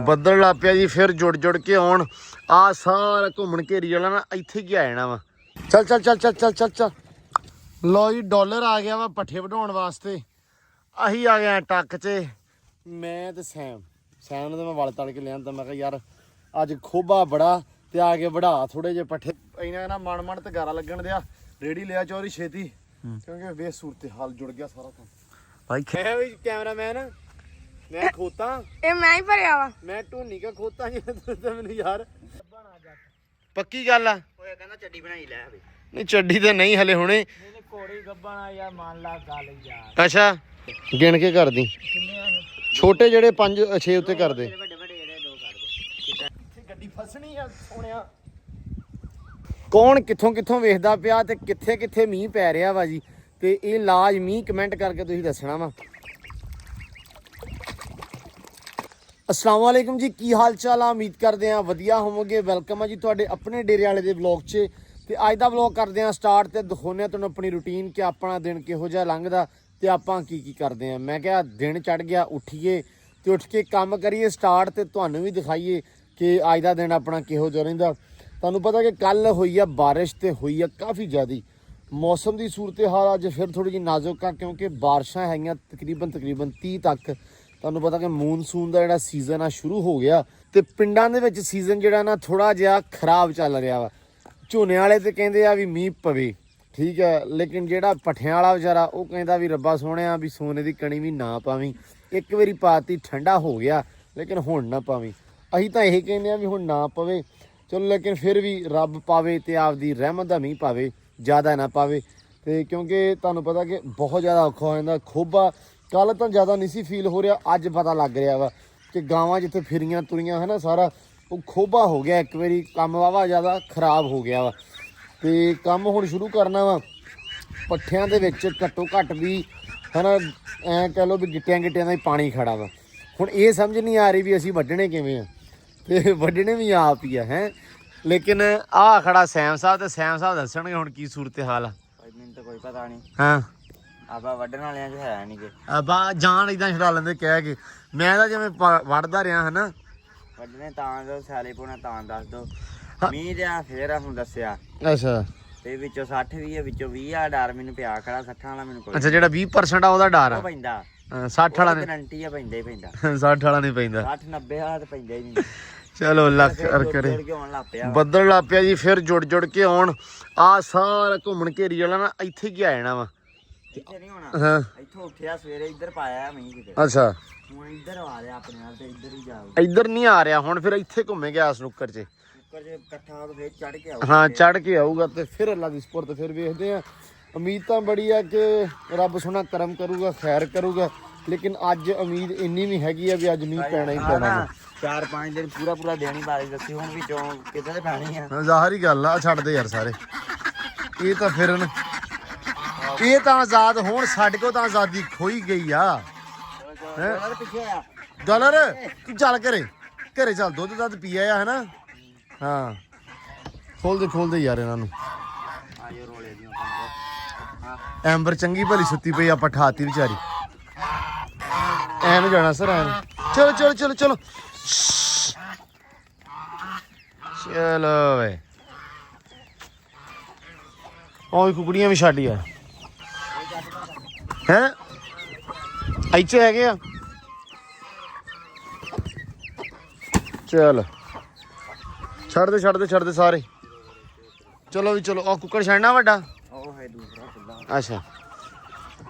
ਬੱਦਲ ਲੱਗ ਪਿਆ ਜੀ ਫਿਰ ਜੁੜ ਕੇ ਆਉਣ ਆ ਸਾਰਾ ਘੁੰਮਣ ਘੇਰੀ ਵਾਲਾ ਨਾ ਇੱਥੇ ਕੀ ਆ ਜਾਣਾ ਵਾ। ਚੱਲ ਚੱਲ ਚੱਲ ਚੱਲ ਚੱਲ ਚੱਲ ਚੱਲ ਲੋ ਜੀ ਡਾਲਰ ਆ ਗਿਆ ਵਾ ਪੱਠੇ ਵਢਾਉਣ ਵਾਸਤੇ। ਅਸੀਂ ਆ ਗਏ ਟੱਕ 'ਚ ਮੈਂ ਤੇ ਸੈਮ ਨੇ ਤਾਂ ਮੈਂ ਵਲ ਤਲ ਕੇ ਲਿਆਂਦਾ। ਮੈਂ ਕਿਹਾ ਯਾਰ ਅੱਜ ਖੋਬਾ ਬੜਾ ਤੇ ਆ ਕੇ ਵਢਾ ਥੋੜੇ ਜਿਹੇ ਪੱਠੇ ਇਹਨਾਂ ਨਾ ਮਨ ਤੇ ਗਾਰਾ ਲੱਗਣ ਦਿਆ। ਰੇੜੀ ਲਿਆ ਚੋਰੀ ਛੇਤੀ ਕਿਉਂਕਿ ਵੇ ਸੂਰਤ ਹਾਲ ਜੁੜ ਗਿਆ ਸਾਰਾ ਕੰਮ ਭਾਈ। ਕੈਮਰਾਮੈਨ ਮੈਂ ਖੋਤਾ ਇਹ ਮੈਂ ਹੀ ਭਰਿਆ ਵਾ। ਮੈਂ ਢੋਨੀ ਕਾ ਖੋਤਾ ਜੀ ਮੈਨੂੰ ਯਾਰ ਪੱਕੀ ਗੱਲ ਆ। ਓਏ ਕਹਿੰਦਾ ਚੱਡੀ ਬਣਾਈ ਲੈ ਹਵੇ ਨਹੀਂ ਚੱਡੀ ਤੇ ਨਹੀਂ ਹਲੇ ਹੁਣੇ ਕੋੜੀ ਗੱਬਣਾ ਯਾਰ ਮੰਨ ਲਾ ਗੱਲ ਯਾਰ। ਅੱਛਾ ਗਿਣ ਕੇ ਕਰਦੀ ਛੋਟੇ ਜਿਹੜੇ 5 6 ਉੱਤੇ ਕਰਦੇ ਵੱਡੇ ਜਿਹੜੇ 2 ਕਰ ਦੇ। ਇੱਥੇ ਗੱਡੀ ਫਸਣੀ ਆ ਸੋਹਣਿਆ। ਕੌਣ ਕਿੱਥੋਂ ਵੇਖਦਾ ਪਿਆ ਤੇ ਕਿੱਥੇ ਮੀਂਹ ਪੈ ਰਿਹਾ ਵਾ ਜੀ ਤੇ ਇਹ ਲਾਜ਼ਮੀ ਕਮੈਂਟ ਕਰਕੇ ਤੁਸੀਂ ਦੱਸਣਾ ਵਾ। अस्सलाम वालेकुम जी की हाल चाल आ उम्मीद करते हैं वधिया होवोगे। वेलकम है जी तुहाडे अपने डेरे वाले दे व्लॉग च ते अज दा व्लॉग करते हैं स्टार्ट ते दिखाने तुहानूं अपनी रूटीन कि अपना दिन किहो जिहा लंघदा ते आपां की करते हैं। मैं क्या दिन चढ़ गया उठिए ते उठ के काम करिए स्टार्ट ते तुहानूं भी दिखाइए कि अज दा दिन अपना किहो जिहा रहिंदा। तुहानूं पता कि कल होई आ बारिश ते होई आ काफ़ी ज़्यादा मौसम की सूरत हाल अज फिर थोड़ी जी नाजुक आ क्योंकि बारिशां हैगियां तकरीबन 30 तक। ਤੁਹਾਨੂੰ ਪਤਾ ਕਿ ਮੂਨਸੂਨ ਦਾ ਜਿਹੜਾ ਸੀਜ਼ਨ ਆ ਸ਼ੁਰੂ ਹੋ ਗਿਆ ਤੇ ਪਿੰਡਾਂ ਦੇ ਵਿੱਚ ਸੀਜ਼ਨ ਜਿਹੜਾ ਨਾ ਥੋੜਾ ਜਿਹਾ ਖਰਾਬ ਚੱਲ ਰਿਹਾ ਵਾ। ਝੋਨੇ ਵਾਲੇ ਤੇ ਕਹਿੰਦੇ ਆ ਵੀ ਮੀਂਹ ਪਵੇ ਠੀਕ ਹੈ, ਲੇਕਿਨ ਜਿਹੜਾ ਪੱਠਿਆਂ ਵਾਲਾ ਵਿਚਾਰਾ ਉਹ ਕਹਿੰਦਾ ਵੀ ਰੱਬਾ ਸੋਹਣਿਆ ਵੀ ਸੋਨੇ ਦੀ ਕਣੀ ਵੀ ਨਾ ਪਾਵੀਂ। ਇੱਕ ਵਾਰੀ ਪਾਤੀ ਠੰਡਾ ਹੋ ਗਿਆ ਲੇਕਿਨ ਹੁਣ ਨਾ ਪਾਵੀਂ। ਅਸੀਂ ਤਾਂ ਇਹ ਕਹਿੰਦੇ ਆ ਵੀ ਹੁਣ ਨਾ ਪਵੇ ਚਲੋ, ਲੇਕਿਨ ਫਿਰ ਵੀ ਰੱਬ ਪਾਵੇ ਤੇ ਆਪਦੀ ਰਹਿਮਤ ਦਾ ਮੀਂਹ ਪਾਵੇ, ਜ਼ਿਆਦਾ ਨਾ ਪਾਵੇ। ਤੇ ਕਿਉਂਕਿ ਤੁਹਾਨੂੰ ਪਤਾ ਕਿ ਬਹੁਤ ਜ਼ਿਆਦਾ ਔਖਾ ਹੋ ਜਾਂਦਾ। ਖੋਬਾ ਕੱਲ ਤਾਂ ਜ਼ਿਆਦਾ ਨਹੀਂ ਸੀ ਫੀਲ ਹੋ ਰਿਹਾ, ਅੱਜ ਪਤਾ ਲੱਗ ਰਿਹਾ ਵਾ ਕਿ ਗਾਵਾਂ ਜਿੱਥੇ ਫਿਰੀਆਂ ਤੁਰੀਆਂ ਹੈ ਨਾ ਸਾਰਾ ਉਹ ਖੋਬਾ ਹੋ ਗਿਆ। ਇੱਕ ਵਾਰੀ ਕੰਮ ਵਾਵਾ ਜ਼ਿਆਦਾ ਖਰਾਬ ਹੋ ਗਿਆ ਵਾ ਤੇ ਕੰਮ ਹੁਣ ਸ਼ੁਰੂ ਕਰਨਾ ਵਾ। ਪੱਠਿਆਂ ਦੇ ਵਿੱਚ ਘੱਟੋ ਘੱਟ ਵੀ ਹੈ ਨਾ ਐਂ ਕਹਿ ਲਓ ਵੀ ਗਿੱਟਿਆਂ ਦਾ ਹੀ ਪਾਣੀ ਖੜਾ ਵਾ। ਹੁਣ ਇਹ ਸਮਝ ਨਹੀਂ ਆ ਰਹੀ ਵੀ ਅਸੀਂ ਵੱਢਣੇ ਕਿਵੇਂ ਆ ਤੇ ਵੱਢਣੇ ਵੀ ਆਪ ਹੀ ਆ ਹੈ। ਲੇਕਿਨ ਆਹ ਖੜਾ ਸੈਮ ਸਾਹਿਬ ਤੇ ਸੈਮ ਸਾਹਿਬ ਦੱਸਣਗੇ ਹੁਣ ਕੀ ਸੂਰਤ ਹਾਲ ਆ। ਮੈਨੂੰ ਤਾਂ ਕੋਈ ਪਤਾ ਨਹੀਂ। ਹਾਂ ਆਪਾਂ ਵੱਢਣ ਵਾਲਿਆਂ 'ਚ ਹੈ ਨਹੀਂ ਕਿ ਬਾ ਜਾਨ ਇਦਾਂ ਛਡਾ ਲੈਂਦੇ ਕਹਿ ਕੇ। ਮੈਂ ਤਾਂ ਜਿਵੇਂ ਵੜਦਾ ਰਿਹਾ ਹਨਾ ਵੱਢਣੇ ਤਾਂ ਦੋ ਸਾਲੇ ਪੋਣਾ ਤਾਂ ਦੱਸ ਦੋ ਮੀਂਹ ਰਿਆ ਫੇਰ ਹੁਣ ਦੱਸਿਆ। ਅੱਛਾ ਤੇ ਵਿੱਚੋਂ 60 ਵੀ ਹੈ ਵਿੱਚੋਂ 20 ਆ ਡਰ ਮੈਨੂੰ ਪਿਆ ਖੜਾ 60 ਵਾਲਾ ਮੈਨੂੰ ਕੋਈ। ਅੱਛਾ ਜਿਹੜਾ 20% ਆ ਉਹਦਾ ਡਰ ਆ ਉਹ ਪੈਂਦਾ 60 ਵਾਲਾ ਨੇ ਗਰੰਟੀ ਆ ਪੈਂਦਾ ਹੀ ਪੈਂਦਾ 60 ਵਾਲਾ ਨਹੀਂ ਪੈਂਦਾ 60 90 ਵਾਲਾ ਤਾਂ ਪੈਂਦਾ ਹੀ ਨਹੀਂ। ਚਲੋ ਲੱਕ ਕਰੇ ਬੱਦਲ ਲੱਗ ਪਿਆ ਜੀ ਫਿਰ ਜੁੜ ਕੇ ਆਉਣ ਆ ਸਾਰਾ ਘੁੰਮਣ ਘੇਰੀ ਵਾਲਾ ਨਾ ਇੱਥੇ ਕੀ ਆ ਜਾਣਾ ਵਾ। ਇੱਥੇ ਨਹੀਂ ਹੋਣਾ ਹਾਂ ਇੱਥੋਂ ਉੱਠਿਆ ਸਵੇਰੇ ਇੱਧਰ ਪਾਇਆ ਮੀਂਹ ਕਿਤੇ। ਅੱਛਾ ਹੁਣ ਇੱਧਰ ਆ ਰਿਹਾ ਆਪਣੇ ਨਾਲ ਤੇ ਇੱਧਰ ਹੀ ਜਾਊ। ਇੱਧਰ ਨਹੀਂ ਆ ਰਿਹਾ ਹੁਣ ਫਿਰ ਇੱਥੇ ਘੁੰਮੇ ਗਿਆ ਸਨੁੱਕਰ 'ਚ ਉੱਪਰ ਜੇ ਇਕੱਠਾ ਫੇਰ ਚੜ ਕੇ ਆਊ। ਹਾਂ ਚੜ ਕੇ ਆਊਗਾ ਤੇ ਫਿਰ ਅੱਲਾ ਦੀ ਸਪੁਰਦ ਫਿਰ ਵੇਖਦੇ ਆ। ਉਮੀਦ ਤਾਂ ਬੜੀ ਆ ਕਿ ਰੱਬ ਸੋਹਣਾ ਕਰਮ ਕਰੂਗਾ ਖੈਰ ਕਰੂਗਾ, ਲੇਕਿਨ ਅੱਜ ਉਮੀਦ ਇੰਨੀ ਵੀ ਹੈਗੀ ਆ ਵੀ ਅੱਜ ਮੀਂਹ ਪੈਣਾ ਹੀ ਪੈਣਾ। 4-5 ਦਿਨ ਪੂਰਾ ਦੇਣੀ ਬਾਰਿਸ਼ ਦੱਸੀ ਹੁਣ ਵਿੱਚੋਂ ਕਿਤੇ ਤੇ ਪੈਣੀ ਆ। ਜ਼ਾਹਰ ਹੀ ਗੱਲ ਆ ਛੱਡ ਦੇ ਯਾਰ ਸਾਰੇ ਇਹ ਤਾਂ ਫਿਰ ਇਹ ਤਾਂ ਆਜ਼ਾਦ ਹੋਣ ਸਾਡੇ ਕੋਲ ਤਾਂ ਆਜ਼ਾਦੀ ਖੋਈ ਗਈ ਆ। ਡਾਲਰ ਤੂੰ ਚੱਲ ਘਰੇ ਚੱਲ ਦੁੱਧ ਪੀਆ ਆ ਹਨਾ। ਹਾਂ ਖੋਲਦੇ ਯਾਰ ਇਹਨਾਂ ਨੂੰ। ਐਂਬਰ ਚੰਗੀ ਭਲੀ ਸੁੱਤੀ ਪਈ ਆਪਾਂ ਠਾਤੀ ਵਿਚਾਰੀ ਐਨ ਜਾਣਾ ਸਰ ਐਨ। ਚਲੋ ਚਲੋ ਵੇ ਉਹ ਕੁਕੜੀਆਂ ਵੀ ਛੱਡ ਯਾਰ ਹੈ ਇੱਥੇ ਹੈਗੇ ਆ। ਚਲ ਛੱਡ ਦੇ ਸਾਰੇ। ਚਲੋ ਵੀ ਚਲੋ ਆ ਕੁੱਕੜ ਛੱਡਣਾ ਵੱਡਾ ਉਹ ਹੈ ਦੂਸਰਾ ਖੁੱਲਾ। ਅੱਛਾ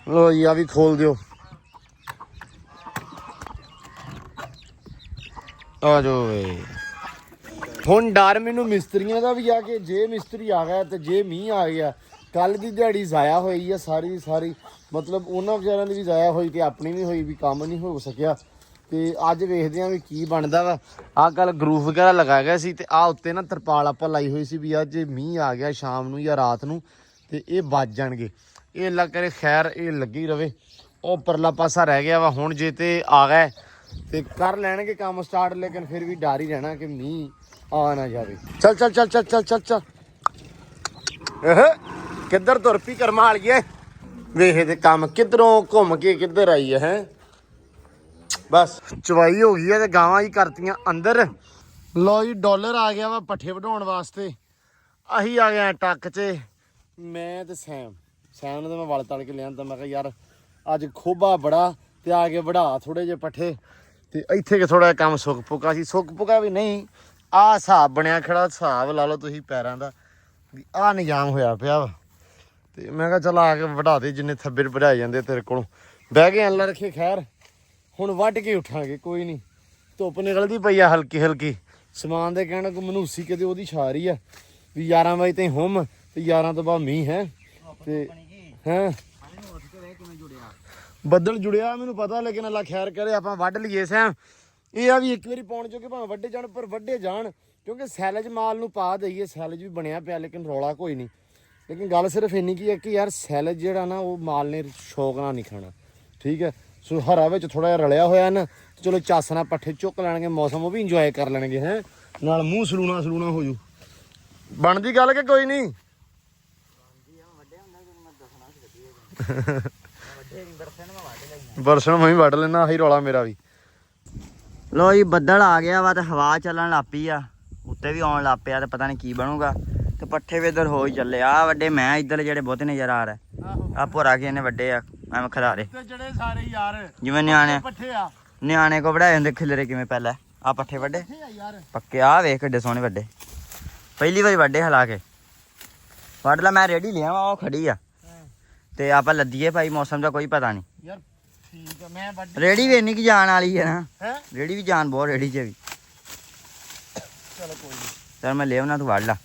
ਲੋ ਜੀ ਆ ਵੀ ਖੋਲ ਦਿਓ ਆ ਜੋ ਵੇ। ਹੁਣ ਡਰ ਮੈਨੂੰ ਮਿਸਤਰੀਆਂ ਦਾ ਵੀ ਆ ਕਿ ਜੇ ਮਿਸਤਰੀ ਆ ਗਿਆ ਤੇ ਜੇ ਮੀਂਹ ਆ ਗਿਆ ਕੱਲ ਦੀ ਦਿਹਾੜੀ ਜ਼ਾਇਆ ਹੋਈ ਆ ਸਾਰੀ ਮਤਲਬ ਉਹਨਾਂ ਵਿਚਾਰਿਆਂ ਦੀ ਵੀ ਜ਼ਾਇਆ ਹੋਈ ਤੇ ਆਪਣੀ ਵੀ ਹੋਈ ਵੀ ਕੰਮ ਨਹੀਂ ਹੋ ਸਕਿਆ। ਤੇ ਅੱਜ ਵੇਖਦੇ ਆ ਵੀ ਕੀ ਬਣਦਾ ਵਾ। ਆਹ ਕੱਲ ਗਰੂਫ ਵਗੈਰਾ ਲਗਾ ਗਿਆ ਸੀ ਤੇ ਆਹ ਉੱਤੇ ਨਾ ਤਰਪਾਲ ਆਪਾਂ ਲਾਈ ਹੋਈ ਸੀ ਵੀ ਅੱਜ ਮੀਂਹ ਆ ਗਿਆ ਸ਼ਾਮ ਨੂੰ ਜਾਂ ਰਾਤ ਨੂੰ ਤੇ ਇਹ ਵੱਜ ਜਾਣਗੇ। ਇਹ ਅੱਲਾ ਕਰੇ ਖੈਰ ਇਹ ਲੱਗੀ ਰਵੇ। ਉਹ ਪਰਲਾ ਪਾਸਾ ਰਹਿ ਗਿਆ ਵਾ ਹੁਣ ਜੇ ਤੇ ਆ ਗਏ ਤੇ ਕਰ ਲੈਣਗੇ ਕੰਮ ਸਟਾਰਟ, ਲੇਕਿਨ ਫਿਰ ਵੀ ਡਰ ਹੀ ਰਹਿਣਾ ਕਿ ਮੀਂਹ ਆ ਨਾ ਜਾਵੇ। ਚੱਲ ਕਿੱਧਰ ਤੁਰ ਪਈ ਕਰਮਾ ਵਾਲੀਏ ਵੇਖ ਤੇ ਕੰਮ ਕਿੱਧਰੋਂ ਘੁੰਮ ਕੇ ਕਿੱਧਰ ਆਈ ਹੈ। ਬਸ ਚਵਾਈ ਹੋ ਗਈ ਹੈ ਤੇ ਗਾਵਾਂ ਹੀ ਕਰਤੀਆਂ ਅੰਦਰ। ਲੋ ਜੀ ਡਾਲਰ ਆ ਗਿਆ ਵਾ ਪੱਠੇ ਵਢਾਉਣ ਵਾਸਤੇ। ਅਸੀਂ ਆ ਗਏ ਟੱਕ 'ਚ, ਮੈਂ ਤੇ ਸੈਮ ਨੇ ਤਾਂ ਮੈਂ ਵਲ ਤਲ ਕੇ ਲਿਆਂਦਾ। ਮੈਂ ਕਿਹਾ ਯਾਰ ਅੱਜ ਖੋਬਾ ਬੜਾ ਤੇ ਆ ਕੇ ਵਢਾ ਥੋੜੇ ਜਿਹੇ ਪੱਠੇ ਤੇ ਇੱਥੇ ਕਿ ਥੋੜਾ ਕੰਮ ਸੁੱਕ ਪੁਕਾ ਸੀ। ਸੁੱਕ ਪੁਕਾ ਵੀ ਨਹੀਂ, ਆਹ ਹਿਸਾਬ ਬਣਿਆ ਖੜਾ, ਹਿਸਾਬ ਲਾ ਲਓ ਤੁਸੀਂ ਪੈਰਾਂ ਦਾ ਵੀ ਆਹ ਨਿਜ਼ਾਮ ਹੋਇਆ ਪਿਆ ਵਾ। ਤੇ ਮੈਂ ਕਿਹਾ ਚੱਲ ਆ ਕੇ ਵਢਾ ਦੇ ਜਿੰਨੇ ਥੱਬੇ ਵਢਾਏ ਜਾਂਦੇ ਤੇਰੇ ਕੋਲੋਂ। ਬਹਿ ਗਏ ਅੱਲਾ ਰੱਖੇ ਖੈਰ, ਹੁਣ ਵੱਢ ਕੇ ਉੱਠਾਂਗੇ ਕੋਈ ਨਹੀਂ। ਧੁੱਪ ਨਿਕਲਦੀ ਪਈ ਆ ਹਲਕੀ ਹਲਕੀ। ਸਮਾਨ ਦੇ ਕਹਿਣ ਕੋ ਮਨੂਸੀ ਕਿਤੇ ਉਹਦੀ ਛਾ ਰਹੀ ਆ ਵੀ 11 ਵਜੇ ਤਾਈਂ ਹੁਮ ਤੇ 11 ਤੋਂ ਬਾਅਦ ਮੀਂਹ ਹੈ। ਤੇ ਹੈਂ ਬੱਦਲ ਜੁੜਿਆ ਮੈਨੂੰ ਪਤਾ, ਲੇਕਿਨ ਅੱਲਾ ਖੈਰ ਕਰੇ ਆਪਾਂ ਵੱਢ ਲਈਏ ਸੈਮ। ਇਹ ਆ ਵੀ ਇੱਕ ਵਾਰੀ ਪਾਉਣ ਚੋਂ ਕਿ ਭਾਵੇਂ ਵੱਢੇ ਜਾਣ ਪਰ ਵੱਢੇ ਜਾਣ, ਕਿਉਂਕਿ ਸੈਲਜ ਮਾਲ ਨੂੰ ਪਾ ਦਈਏ। ਸੈਲਜ ਵੀ ਬਣਿਆ ਪਿਆ ਲੇਕਿਨ ਰੌਲਾ ਕੋਈ ਨਹੀਂ। ਲੇਕਿਨ ਗੱਲ ਸਿਰਫ ਇੰਨੀ ਕੀ ਹੈ ਕਿ ਯਾਰ ਸੈਲਜ ਜਿਹੜਾ ਨਾ ਉਹ ਮਾਲ ਨੇ ਸ਼ੌਕ ਨਾਲ ਨਹੀਂ ਖਾਣਾ, ਠੀਕ ਹੈ। ਸੋ ਹਰਾ ਵਿੱਚ ਥੋੜਾ ਜਿਹਾ ਰਲਿਆ ਹੋਇਆ ਨਾ, ਚਲੋ ਚੱਸ ਨਾਲ ਪੱਠੇ ਚੁੱਕ ਲੈਣਗੇ, ਮੌਸਮ ਉਹ ਵੀ ਇੰਜੋਏ ਕਰ ਲੈਣਗੇ ਹੈ ਨਾਲ। ਮੂੰਹ ਸਲੂਣਾ ਹੋ ਜੂ। ਬਣਦੀ ਗੱਲ ਕਿ ਕੋਈ ਨਹੀਂ? ਬਰਸਨ ਮੈਂ ਵੀ ਵੱਢ ਲੈਣਾ, ਆਹੀ ਰੌਲਾ ਮੇਰਾ ਵੀ। ਲੋ ਜੀ ਬੱਦਲ ਆ ਗਿਆ ਵਾ ਤੇ ਹਵਾ ਚੱਲਣ ਲੱਗ ਪਈ ਆ, ਉੱਤੇ ਵੀ ਆਉਣ ਲੱਗ ਪਿਆ ਤੇ ਪਤਾ ਨਹੀਂ ਕੀ ਬਣੂਗਾ। ਤੇ ਪੱਠੇ ਵੀ ਇੱਧਰ ਹੋ ਹੀ ਚੱਲੇ ਆ ਵੱਡੇ। ਮੈਂ ਇੱਧਰ ਜਿਹੜੇ ਬਹੁਤੇ ਨਜ਼ਰ ਆ ਰਿਹਾ ਆ ਭੋਰਾ ਕੇ ਇਹਨੇ ਵੱਡੇ ਆ ਐਵੇਂ ਖਿਲਾਰੇ ਜਿਹੜੇ ਸਾਰੇ ਯਾਰ ਜਿਵੇਂ ਨਿਆਣੇ ਪੱਠੇ ਆ, ਨਿਆਣੇ ਕੋ ਵੜਾਏ ਹੁੰਦੇ ਖਿਲਰੇ ਕਿਵੇਂ ਪਹਿਲਾਂ ਆ ਪੱਠੇ ਵੱਡੇ ਪੱਕੇ। ਆ ਵੇਖ ਕਿੱਡੇ ਸੋਹਣੇ ਵੱਡੇ, ਪਹਿਲੀ ਵਾਰੀ ਵੱਡੇ ਹਲਾ ਕੇ ਵੱਢ ਲਾ। ਮੈਂ ਰੇੜੀ ਲਿਆ ਵਾ ਉਹ ਖੜੀ ਆ ਤੇ ਆਪਾਂ ਲੱਦੀਏ ਭਾਈ, ਮੌਸਮ ਦਾ ਕੋਈ ਪਤਾ ਨਹੀਂ ਯਾਰ। ਠੀਕ ਆ ਮੈਂ ਵੱਢ ਰੇੜੀ ਵੀ ਇੰਨੀ ਕੀ ਜਾਣ ਵਾਲੀ ਹੈ ਨਾ, ਹੈ ਰੇੜੀ ਵੀ ਜਾਣ ਬਹੁਤ ਰੇੜੀ 'ਚ ਵੀ। ਚਲੋ ਕੋਈ ਨਹੀਂ, ਚੱਲ ਮੈਂ ਲਿਆਉਣਾ ਤੂੰ ਵੱਢ ਲਾ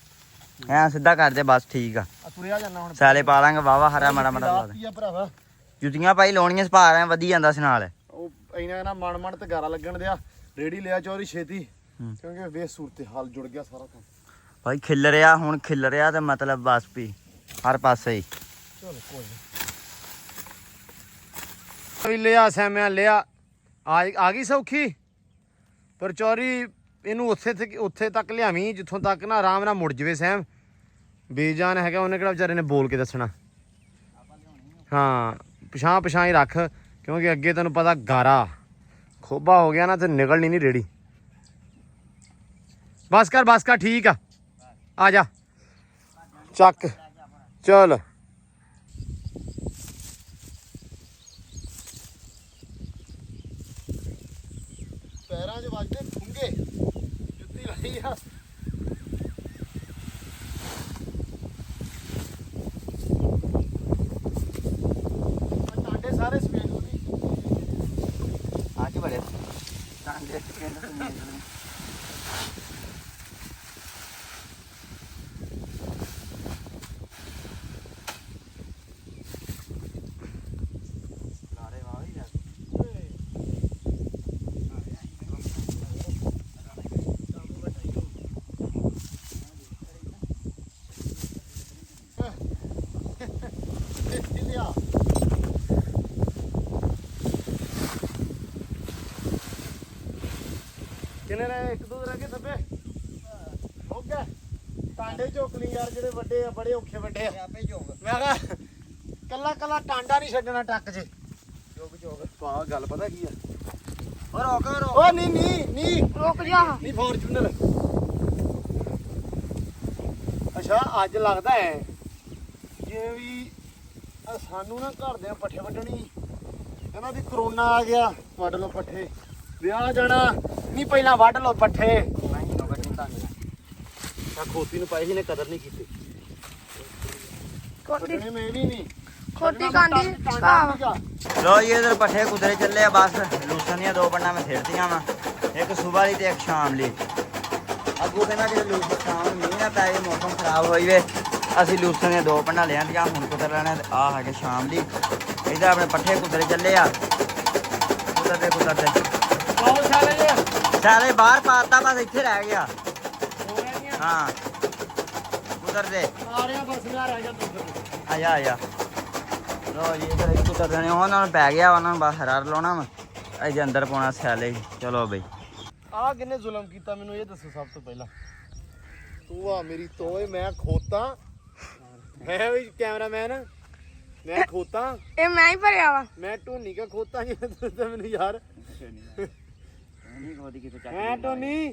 ਐ ਸਿੱਧਾ ਕਰ ਦੇ ਬਸ। ਠੀਕ ਆ ਤੁਰਿਆ ਜਾਣਾ ਹੁਣ। ਸਾਲੇ ਪਾ ਲਾਂਗੇ ਵਾਵਾ ਹਰਾ ਮਾੜਾ ਮਾੜਾ ਲਾ ਦੇ। ਭਰਾਵਾ ਜੁੱਤੀਆਂ ਭਾਈ ਲਾਉਣੀਆਂ ਸਪਾ ਰਿਆ ਵਧੀ ਜਾਂਦਾ ਸੀ ਨਾਲ। ਉਹ ਇਹਨਾਂ ਨਾ ਮਣ ਤੇ ਗਾਰਾ ਲੱਗਣ ਦਿਆ। ਰੇੜੀ ਲਿਆ ਚੋਰੀ ਛੇਤੀ, ਕਿਉਂਕਿ ਵੇ ਸੂਰਤ ਹਾਲ ਜੁੜ ਗਿਆ ਸਾਰਾ ਕੰਮ ਭਾਈ। ਖਿਲ ਰਿਹਾ ਹੁਣ, ਖਿਲ ਰਿਹਾ ਤੇ ਮਤਲਬ ਬਸ ਵੀ ਹਰ ਪਾਸੇ ਹੀ। ਚਲੋ ਕੋਈ ਨਹੀਂ ਲਿਆ ਸੈਮਿਆ ਲਿਆ। ਆ ਗਈ ਸੌਖੀ ਪਰ ਚੋਰੀ ਇਹਨੂੰ ਉੱਥੇ ਤੱਕ ਲਿਆਵੀਂ ਜਿੱਥੋਂ ਤੱਕ ਨਾ ਆਰਾਮ ਨਾਲ ਮੁੜ ਜਵੇ ਸੈਮ। ਬੇਜਾਨ ਹੈਗਾ, ਉਹਨੇ ਕਿਹੜਾ ਵਿਚਾਰੇ ਨੇ ਬੋਲ ਕੇ ਦੱਸਣਾ। ਹਾਂ ਪਛਾਂ ਹੀ ਰੱਖ, ਕਿਉਂਕਿ ਅੱਗੇ ਤੈਨੂੰ ਪਤਾ ਗਾਰਾ ਖੋਬਾ ਹੋ ਗਿਆ ਨਾ ਤੇ ਨਿਕਲਣੀ ਨਹੀਂ ਰੇੜੀ। ਬਸ ਕਰ ਠੀਕ ਆ ਜਾ ਚੱਕ ਚੱਲ। ਪੈਰਾਂ 'ਚ ਵੱਜਦੇ ਖੁੰਗੇ, ਜੁੱਤੀ ਲਾਈ ਆ। ਟਾਂਡੇ ਸਾਰੇ ਸਵੇਰ ਨੂੰ ਨਹੀਂ ਅੱਜ ਬੜੇ ਕਿੰਨੇ ਰਹਿ? ਇੱਕ ਦੋ ਰਹਿ ਗਏ ਥੱਬੇ ਹੋ ਗਏ। ਟਾਂਡੇ ਚੁੱਕ ਲਈ ਯਾਰ, ਜਿਹੜੇ ਵੱਡੇ ਆ ਬੜੇ ਔਖੇ ਵੱਡੇ ਆ। ਮੈਂ ਕਿਹਾ ਕੱਲਾ ਟਾਂਡਾ ਨਹੀਂ ਛੱਡਣਾ ਟੱਕ 'ਚ। ਪਾ ਗੱਲ ਪਤਾ ਕੀ ਆ। ਓ ਨਹੀਂ ਰੁਕ ਜਾ। ਨਹੀਂ ਫੋਰਚੂਨਰ। ਅੱਛਾ ਅੱਜ ਲੱਗਦਾ ਹੈ ਜੇ ਵੀ ਸਾਨੂੰ ਨਾ ਘਰ ਦੇ ਪੱਠੇ ਵੱਢਣੀ, ਇਹਨਾਂ ਦੀ ਕਰੋਨਾ ਆ ਗਿਆ। ਵੱਢ ਲਓ ਪੱਠੇ, ਵਿਆਹ ਜਾਣਾ ਨਹੀਂ ਪਹਿਲਾਂ ਵੱਢ ਲਓ ਪੱਠੇ। ਖੋਤੀ ਨੂੰ ਪਾਈ ਸੀ ਨੇ ਕਦਰ ਨਹੀਂ ਕੀਤੀ। ਕੋਟੀ ਮੈਂ ਵੀ ਨਹੀਂ ਕੋਟੀ ਕਾਂਡੀ ਲੋ ਜੀ ਇਧਰ ਪੱਠੇ ਕੁਤਰੇ ਚੱਲੇ ਆ। ਬਸ ਲੂਸਨ ਦੀਆਂ 2 ਪੰਡਾਂ ਮੈਂ ਛੇੜਤੀਆਂ ਵਾ, ਇੱਕ ਸੁਬਾਹ ਲਈ ਤੇ ਇੱਕ ਸ਼ਾਮ ਲਈ। ਅੱਗੂ ਕਹਿੰਦਾ ਕਿ ਲੂਸਨ ਸ਼ਾਮ ਨੂੰ ਮੀਂਹ ਨਾ ਪੈ ਜਾਵੇ, ਮੌਸਮ ਖਰਾਬ ਹੋਈ ਵੇ। ਅਸੀਂ ਲੂਸਨ ਦੀਆਂ 2 ਪੰਡਾਂ ਲਿਆਂਦੀਆਂ ਹੁਣ ਕੁਤਰ ਲੈਣਾ ਤੇ ਆਹ ਹੈਗੇ ਸ਼ਾਮ ਲਈ। ਇਧਰ ਆਪਣੇ ਪੱਠੇ ਕੁਤਰੇ ਚੱਲੇ ਆ। ਕੁਤਰਦੇ ਸਾਲੇ ਬਾਹਰ ਪਾਤਾ, ਬਸ ਇੱਥੇ ਰਹਿ ਗਿਆ। ਹਾਂ ਕੁਤਰਦੇ ਆ ਰਿਹਾ ਬਸ ਯਾਰ ਆ ਜਾ ਆ ਜਾ। ਲੋ ਜੀ ਇਧਰ ਇੱਕ ਕੁਤਰ ਦੇਣੇ, ਉਹਨਾਂ ਨੂੰ ਪੈ ਗਿਆ, ਉਹਨਾਂ ਨੂੰ ਬਸ ਹਰਾ ਲਾਉਣਾ ਵਾ। ਅਜੇ ਅੰਦਰ ਪਾਉਣਾ ਸਿਆਲੇ। ਚਲੋ ਬਈ ਆਹ ਕਿੰਨੇ ਜ਼ੁਲਮ ਕੀਤਾ ਮੈਨੂੰ ਇਹ ਦੱਸੋ ਸਭ ਤੋਂ ਪਹਿਲਾਂ। ਤੂੰ ਆ ਮੇਰੀ ਤੋਏ, ਮੈਂ ਖੋਤਾ ਹੈ ਵੀ ਕੈਮਰਾਮੈਨ, ਮੈਂ ਖੋਤਾ। ਇਹ ਮੈਂ ਹੀ ਭਰਿਆ ਵਾ। ਮੈਂ ਢੋਨੀ ਕਾ ਖੋਤਾ ਨਹੀਂ ਤਾਂ ਮੈਨੂੰ ਯਾਰ ਨਹੀਂ ਉਹਦੀ ਕਿਤੇ ਚੱਕ ਹੈ ਟੋਨੀ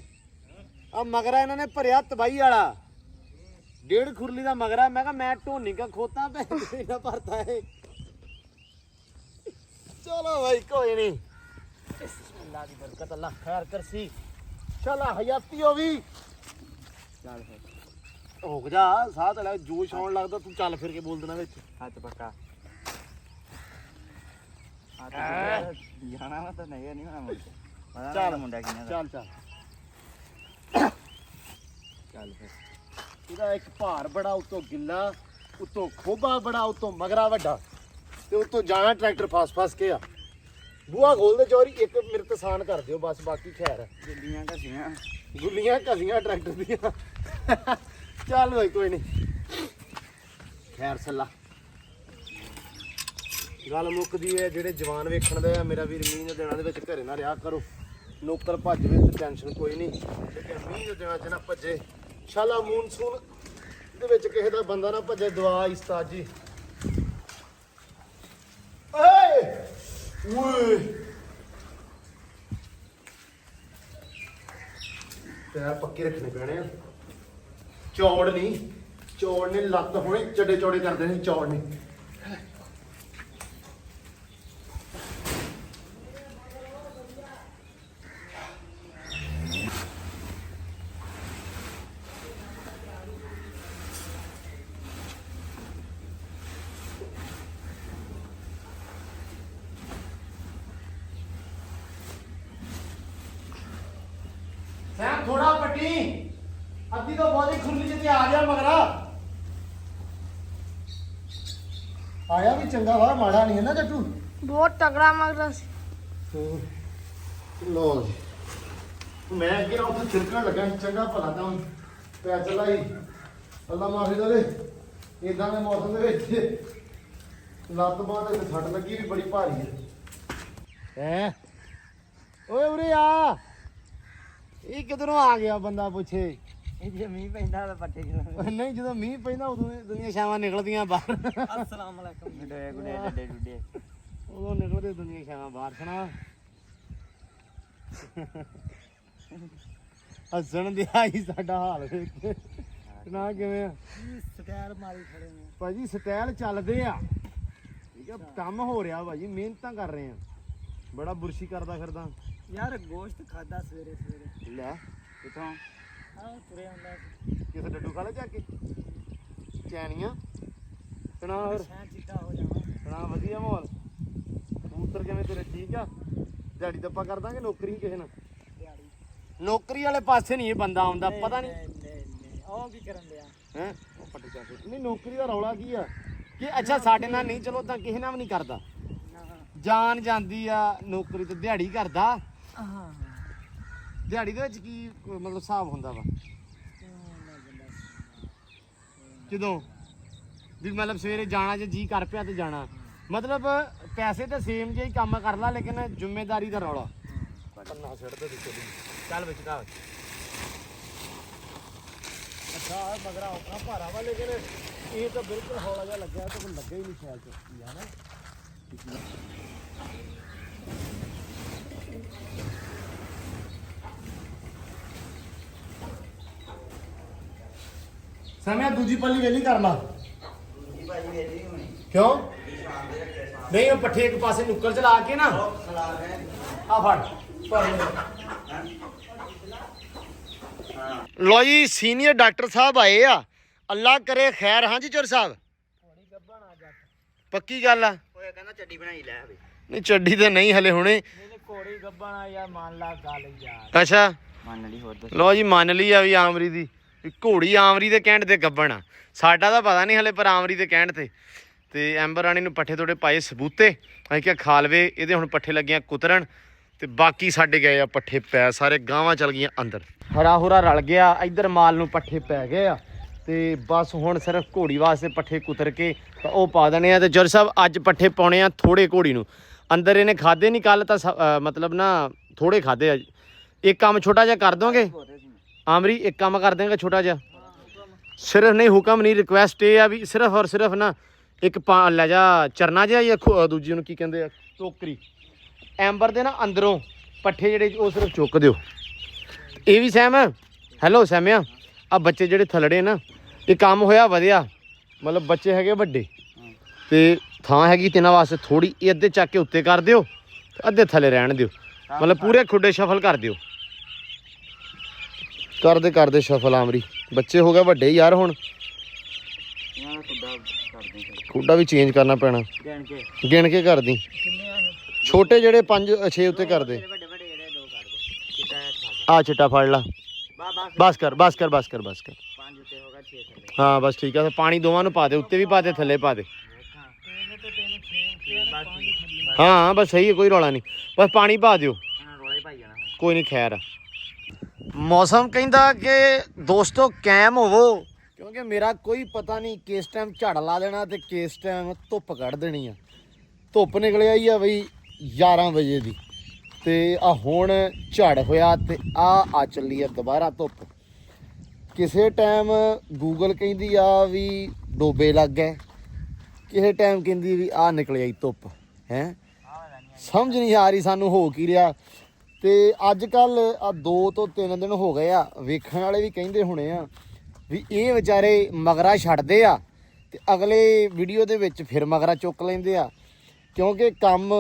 ਆ ਮਗਰਾ ਇਹਨਾਂ ਨੇ ਭਰਿਆ ਤਬਾਈ ਵਾਲਾ 1.5 ਖੁਰਲੀ ਦਾ ਮਗਰਾ ਮੈਂ ਕਿਹਾ ਮੈਂ ਢੋਨੀ ਕਾ ਖੋਤਾ ਪੈ ਨਾ ਭਰਤਾ ਹੈ ਚਲੋ ਭਾਈ ਕੋਈ ਨਹੀਂ ਅੱਲਾ ਦੀ ਬਰਕਤ ਅੱਲਾ ਖੈਰ ਕਰਸੀ ਚਲਾ ਹਯਾਤੀ ਹੋ ਵੀ ਚੱਲ ਫਿਰ ਰੁਕ ਜਾ ਸਾਹ ਤੇ ਲੈ ਜੋਸ਼ ਆਉਣ ਲੱਗਦਾ ਤੂੰ ਚੱਲ ਫਿਰ ਕੇ ਬੋਲ ਦੇਣਾ ਵਿੱਚ ਹੱਥ ਪੱਕਾ ਜਾਣਾ ਵਾ ਤਾਂ ਨਹੀਂ ਨਹੀਂ ਹੋਣਾ ਮੁੰਡਾ ਚੱਲ ਮੁੰਡਾ ਕਿੰਨਾ ਚੱਲ ਚੱਲ ਚੱਲ ਫਿਰ ਇਹਦਾ ਇੱਕ ਭਾਰ ਬੜਾ ਉਤੋਂ ਗਿੱਲਾ ਉਤੋਂ ਖੋਬਾ ਬੜਾ ਉਤੋਂ ਮਗਰਾ ਵੱਡਾ ਤੇ ਉਤੋਂ ਜਾਣਾ ਟਰੈਕਟਰ ਫਸ ਕੇ ਆ ਬੂਹਾ ਖੋਲ ਦੇ ਚੋਰੀ ਇੱਕ ਮੇਰੇ ਤੇ ਸਾਨ ਕਰ ਦਿਓ ਬਸ ਬਾਕੀ ਖੈਰ ਗੁੱਲੀਆਂ ਘਸੀਆਂ ਗੁੱਲੀਆਂ ਘਸੀਆਂ ਟਰੈਕਟਰ ਦੀਆਂ ਚੱਲ ਬਈ ਕੋਈ ਨਹੀਂ ਖੈਰ ਸੱਲਾ ਗੱਲ ਮੁੱਕਦੀ ਹੈ ਜਿਹੜੇ ਜਵਾਨ ਵੇਖਣ ਦੇ ਆ ਮੇਰਾ ਵੀਰ ਮੀਂਹ ਦੇ ਦਿਨਾਂ ਦੇ ਵਿੱਚ ਘਰੇ ਨਾ ਰਿਹਾ ਕਰੋ ਨੌਕਰ ਭੱਜਵੇ ਤੇ ਟੈਨਸ਼ਨ ਕੋਈ ਨਹੀਂ ਲੇਕਿਨ ਮੀਂਹ ਦੇ ਦਿਨਾਂ 'ਚ ਨਾ ਭੱਜੇ ਸ਼ਾਲਾ ਮੂਨਸੂਨ ਦੇ ਵਿੱਚ ਕਿਸੇ ਦਾ ਬੰਦਾ ਨਾ ਭੱਜੇ ਦੁਆ ਉਸਤਾਦ ਜੀ ਓਏ ਓਏ ਪੈਰ ਪੱਕੇ ਰੱਖਣੇ ਪੈਣੇ ਆ ਚੌੜ ਨਹੀਂ ਚੌੜ ਨੇ ਲੱਤ ਹੋਣੇ ਚੱਡੇ ਚੌੜੇ ਕਰਦੇ ਨੇ ਚੌੜ ਨੇ ਸੈਮ ਥੋੜਾ ਪੱਟੀ ਅੱਧੀ ਤੋਂ ਬਹੁਤੀ ਖੁਰਲੀ ਜਿੱਤੇ ਆ ਗਿਆ ਮਗਰਾ ਆਇਆ ਵੀ ਚੰਗਾ ਵਾ ਮਾੜਾ ਨਹੀਂ ਹੈ ਨਾ ਜੱਟੂ ਬਹੁਤ ਤਗੜਾ ਮਗਰਾ ਸੀ ਲੋ ਜੀ ਮੈਂ ਅੱਗੇ ਨਾ ਉੱਥੇ ਛਿੜਕਣ ਲੱਗਾ ਸੀ, ਚੰਗਾ ਭਲਾ ਤਾਂ ਪੈ ਚਲਾ ਹੀ ਅੱਲਾ ਮਾਫੀ ਦੇਵੇ ਇਦਾਂ ਦੇ ਮੌਸਮ ਦੇ ਵਿੱਚ ਲੱਤ ਬਾਂਹ ਤੇ ਛੱਟ ਲੱਗੀ ਵੀ ਬੜੀ ਭਾਰੀ ਹੈ ਓਏ ਉਰੇ ਆ ਇਹ ਕਿਧਰੋਂ ਆ ਗਿਆ ਬੰਦਾ ਪੁੱਛੇ ਇਹ ਜੇ ਮੀਂਹ ਪੈਂਦਾ ਤਾਂ ਪੱਟੇ ਕਿਉਂ ਨਹੀਂ ਜਦੋਂ ਮੀਂਹ ਪੈਂਦਾ ਉਦੋਂ ਦੁਨੀਆ ਛਾਵਾਂ ਨਿਕਲਦੀਆਂ ਬਾਹਰ ਅਸਲਾਮ ਅਲੈਕੁਮ ਗੁੱਡੇ ਗੁੱਡੇ ਡੱਡੇ ਡੁੱਡੇ ਉਦੋਂ ਨਿਕਲਦੇ ਦੁਨੀਆ ਛਾਵਾਂ ਬਾਹਰ ਸੁਣਾ ਹੱਸਣ ਦੇ ਆਈ ਸਾਡਾ ਹਾਲ ਵੇਖ ਨਾ ਕਿਵੇਂ ਆ ਸਟਾਇਲ ਮਾਰੀ ਖੜੇ ਨੇ ਭਾਜੀ ਸਟਾਈਲ ਚੱਲਦੇ ਆ ਠੀਕ ਆ ਕੰਮ ਹੋ ਰਿਹਾ ਭਾਜੀ ਮਿਹਨਤਾਂ ਕਰ ਰਹੇ ਆ ਬੜਾ ਬੁਰਸ਼ੀ ਕਰਦਾ ਫਿਰਦਾ ਯਾਰ ਗੋਸ਼ਤ ਖਾਦਾ ਸਵੇਰੇ ਸਵੇਰੇ ਲੈ ਕਿਥੋਂ ਆਹ ਤੁਰੇ ਆਉਂਦਾ ਕਿਸੇ ਡੱਡੂ ਖਾ ਲੈ ਜਾ ਕੇ ਚੈਨੀਆਂ ਸੁਣਾ ਹੋਰ ਸ਼ਾਂ ਚਿੱਟਾ ਹੋ ਜਾਵਾਂ ਸੁਣਾ ਵਧੀਆ ਮਾਹੌਲ ਕਬੂਤਰ ਕਿਵੇਂ ਤੇਰੇ ਠੀਕ ਆ ਦਿਹਾੜੀ ਦੱਪਾ ਕਰ ਦਾਂਗੇ ਨੌਕਰੀ ਕਿਸੇ ਨਾਲ ਦਿਹਾੜੀ ਨੌਕਰੀ ਵਾਲੇ ਪਾਸੇ ਨਹੀਂ ਇਹ ਬੰਦਾ ਆਉਂਦਾ ਪਤਾ ਨਹੀਂ ਨਹੀਂ ਉਹ ਕੀ ਕਰਨ ਲਿਆ ਹੈ ਉਹ ਪੱਟ ਜਾ ਕੇ ਨਹੀਂ ਨੌਕਰੀ ਦਾ ਰੌਲਾ ਕੀ ਆ ਕਿ ਅੱਛਾ ਸਾਡੇ ਨਾਲ ਨਹੀਂ ਚਲੋ ਤਾਂ ਕਿਸੇ ਨਾਲ ਵੀ ਨਹੀਂ ਕਰਦਾ ਜਾਨ ਜਾਂਦੀ ਆ ਨੌਕਰੀ ਤੇ ਦਿਹਾੜੀ ਕਰਦਾ ਹਾਂ ਦਿਹਾੜੀ ਦੇ ਵਿੱਚ ਕੀ ਮਤਲਬ ਹਿਸਾਬ ਹੁੰਦਾ ਵਾ ਜਦੋਂ ਵੀ ਮਤਲਬ ਸਵੇਰੇ ਜਾਣਾ ਜੇ ਜੀ ਕਰ ਪਿਆ ਤੇ ਜਾਣਾ ਮਤਲਬ ਪੈਸੇ ਤਾਂ ਸੇਮ ਜਿਹੇ ਹੀ ਕੰਮ ਕਰ ਲਾ ਲੇਕਿਨ ਜ਼ਿੰਮੇਵਾਰੀ ਦਾ ਰੌਲਾ ਪੰਨਾ ਸਿਰ ਤੇ ਦਿੱਤੇ ਚੱਲ ਵਿੱਚ ਦਾ ਅੱਛਾ ਮਗਰਾ ਔਖਾ ਭਾਰਾ ਵਾ ਲੇਕਿਨ ਇਹ ਤਾਂ ਬਿਲਕੁਲ ਹੌਲਾ ਜਿਹਾ ਲੱਗਿਆ ਤਾਂ ਕੋਈ ਲੱਗਾ ਹੀ ਨਹੀਂ ਖਿਆਲ ਚ ਹੈ ਨਾ ਸਮਿਆ ਦੂਜੀ ਪੱਲੀ ਵੇਲੀ ਕਰ ਲਾ ਦੂਜੀ ਭਾਜੀ ਵੇਲੀ ਨਹੀਂ ਹੋਣੀ ਕਿਉਂ ਸ਼ਾਮ ਦੇ ਰੱਖੇ ਸਾਹ ਨਹੀਂ ਉਹ ਪੱਠੇ ਇੱਕ ਪਾਸੇ ਨੁੱਕਰ ਚ ਲਾ ਕੇ ਨਾ ਖਲਾ ਗਏ ਆ ਫੜ ਲੋ ਜੀ ਸੀਨੀਅਰ ਡਾਕਟਰ ਸਾਹਿਬ ਆਏ ਆ ਅੱਲਾ ਕਰੇ ਖੈਰ ਹਾਂਜੀ ਚੋਰ ਸਾਹਿਬ ਪੱਕੀ ਗੱਲ ਆ ਓਏ ਕਹਿੰਦਾ ਚੱਡੀ ਬਣਾਈ ਲੈ ਵੀ ਨਹੀਂ ਚੱਡੀ ਤੇ ਨਹੀਂ ਹਲੇ ਹੁਣੇ ਨਹੀਂ ਕੋੜੀ ਗੱਬਣ ਆ ਯਾਰ ਮੰਨ ਲਾ ਗੱਲ ਯਾਰ ਅੱਛਾ ਮੰਨ ਲਈ ਹੋਰ ਦੱਸ ਲੋ ਜੀ ਮੰਨ ਲਈ ਆ ਵੀ ਆਮਰੀ ਦੀ ਵੀ ਘੋੜੀ ਆਮਰੀ ਦੇ ਕਹਿਣ ਤੇ ਗੱਬਣ ਆ ਸਾਡਾ ਤਾਂ ਪਤਾ ਨਹੀਂ ਹਲੇ ਪਰ ਆਮਰੀ ਦੇ ਕਹਿਣ ਤੇ ਐਂਬਰ ਰਾਣੀ ਨੂੰ ਪੱਠੇ ਥੋੜੇ ਪਾਏ ਸਬੂਤੇ ਅਸੀਂ ਕਿਹਾ ਖਾ ਲਵੇ ਇਹਦੇ ਹੁਣ ਪੱਠੇ ਲੱਗੀਆਂ ਕੁਤਰਨ ਤੇ ਬਾਕੀ ਸਾਡੇ ਗਏ ਆ ਪੱਠੇ ਪੈ ਸਾਰੇ ਗਾਵਾਂ ਚਲ ਗਈਆਂ ਅੰਦਰ ਹਰਾ ਹੁਰਾ ਰਲ ਗਿਆ ਇੱਧਰ ਮਾਲ ਨੂੰ ਪੱਠੇ ਪੈ ਗਏ ਆ ਤੇ ਬਸ ਹੁਣ ਸਿਰਫ ਘੋੜੀ ਵਾਸਤੇ ਪੱਠੇ ਕੁਤਰ ਕੇ ਤਾਂ ਉਹ ਪਾ ਦੇਣੇ ਆ ਤੇ ਜਰ ਸਾਹਿਬ ਅੱਜ ਪੱਠੇ ਪਾਉਣੇ ਆ ਥੋੜੇ ਘੋੜੀ ਨੂੰ ਅੰਦਰ ਇਹਨੇ ਖਾਦੇ ਨਹੀਂ ਕੱਲ ਤਾਂ ਮਤਲਬ ਨਾ ਥੋੜੇ ਖਾਦੇ ਆ ਇੱਕ ਕੰਮ ਛੋਟਾ ਜਿਹਾ ਕਰ ਦੋਗੇ ਆਮਰੀ ਇੱਕ ਕੰਮ ਕਰ ਦੇਗਾ ਛੋਟਾ ਜਿਹਾ ਸਿਰਫ ਨਹੀਂ ਹੁਕਮ ਨਹੀਂ ਰਿਕੁਐਸਟ ਇਹ ਆ ਵੀ ਸਿਰਫ ਔਰ ਸਿਰਫ ਨਾ ਇੱਕ ਲੈ ਜਾ ਚਰਨਾ ਜਿਹਾ ਜਾਂ ਦੂਜੀ ਨੂੰ ਕੀ ਕਹਿੰਦੇ ਆ ਟੋਕਰੀ ਐਂਬਰ ਦੇ ਨਾ ਅੰਦਰੋਂ ਪੱਠੇ ਜਿਹੜੇ ਉਹ ਸਿਰਫ ਚੁੱਕ ਦਿਓ। ਇਹ ਵੀ ਸੈਮ, ਹੈਲੋ ਸੈਮਿਆ, ਆ ਬੱਚੇ ਜਿਹੜੇ ਥੱਲੜੇ ਨਾ, ਇਹ ਕੰਮ ਹੋਇਆ ਵਧੀਆ, ਮਤਲਬ ਬੱਚੇ ਹੈਗੇ ਵੱਡੇ ਤੇ ਥਾਂ ਹੈਗੀ ਤਿੰਨਾਂ ਵਾਸਤੇ ਥੋੜੀ, ਇਹ ਅੱਧੇ ਚੱਕ ਕੇ ਉੱਤੇ ਕਰ ਦਿਓ ਤੇ ਅੱਧੇ ਥੱਲੇ ਰਹਿਣ ਦਿਓ, ਮਤਲਬ ਪੂਰੇ ਖੁੱਡੇ ਸ਼ਫਲ ਕਰ ਦਿਓ। ਕਰਦੇ ਸ਼ਫਲ ਆਮਰੀ, ਬੱਚੇ ਹੋ ਗਏ ਵੱਡੇ ਯਾਰ, ਹੁਣ ਖੁੱਡਾ ਵੀ ਚੇਂਜ ਕਰਨਾ ਪੈਣਾ, ਗਿਣ ਕੇ ਕਰਦੀ। ਛੋਟੇ ਜਿਹੜੇ 5-6 ਉੱਤੇ ਕਰਦੇ, ਆ ਚਿੱਟਾ ਫੜ ਲਾ, ਬਸ ਕਰ। ਹਾਂ ਬਸ ਠੀਕ ਆ, ਪਾਣੀ ਦੋਵਾਂ ਨੂੰ ਪਾ ਦੇ, ਉੱਤੇ ਵੀ ਪਾ ਦੇ ਥੱਲੇ ਪਾ ਦੇ। ਹਾਂ ਬਸ ਸਹੀ ਹੈ, ਕੋਈ ਰੌਲਾ ਨਹੀਂ, ਬਸ ਪਾਣੀ ਪਾ ਦਿਓ, ਕੋਈ ਨਹੀਂ ਖੈਰ। ਮੌਸਮ ਕਹਿੰਦਾ ਕਿ ਦੋਸਤੋ ਕਾਇਮ ਹੋਵੋ, ਕਿਉਂਕਿ ਮੇਰਾ ਕੋਈ ਪਤਾ ਨਹੀਂ ਕਿਸ ਟਾਈਮ ਝੜ ਲਾ ਦੇਣਾ ਤੇ ਕਿਸ ਟਾਈਮ ਧੁੱਪ ਕੱਢ ਦੇਣੀ ਆ। ਧੁੱਪ ਨਿਕਲ ਆਈ ਆ ਬਈ 11 ਵਜੇ ਦੀ, ਤੇ ਆ ਹੁਣ ਝੜ ਹੋਇਆ ਤੇ ਆ ਚੱਲੀ ਆ ਦੁਬਾਰਾ ਧੁੱਪ। ਕਿਸੇ ਟਾਈਮ ਗੂਗਲ ਕਹਿੰਦੀ ਆ ਵੀ ਡੋਬੇ ਲੱਗ ਗਏ, ਕਿਸੇ ਟਾਈਮ ਕਹਿੰਦੀ ਵੀ ਆ ਨਿਕਲ ਆਈ ਧੁੱਪ। ਹੈ ਸਮਝ ਨਹੀਂ ਆ ਰਹੀ ਸਾਨੂੰ ਹੋ ਕੀ ਰਿਹਾ। ਤੇ ਅੱਜ ਕੱਲ ਆ 2 ਤੋਂ 3 ਦਿਨ ਹੋ ਗਏ ਆ, ਵੇਖਣ ਵਾਲੇ ਵੀ ਕਹਿੰਦੇ ਹੋਣੇ ਆ ਵੀ ਇਹ ਵਿਚਾਰੇ ਮਗਰਾ ਛੱਡਦੇ ਆ ਤੇ ਅਗਲੇ ਵੀਡੀਓ ਦੇ ਵਿੱਚ ਫਿਰ ਮਗਰਾ ਚੁੱਕ ਲੈਂਦੇ ਆ, ਕਿਉਂਕਿ ਕੰਮ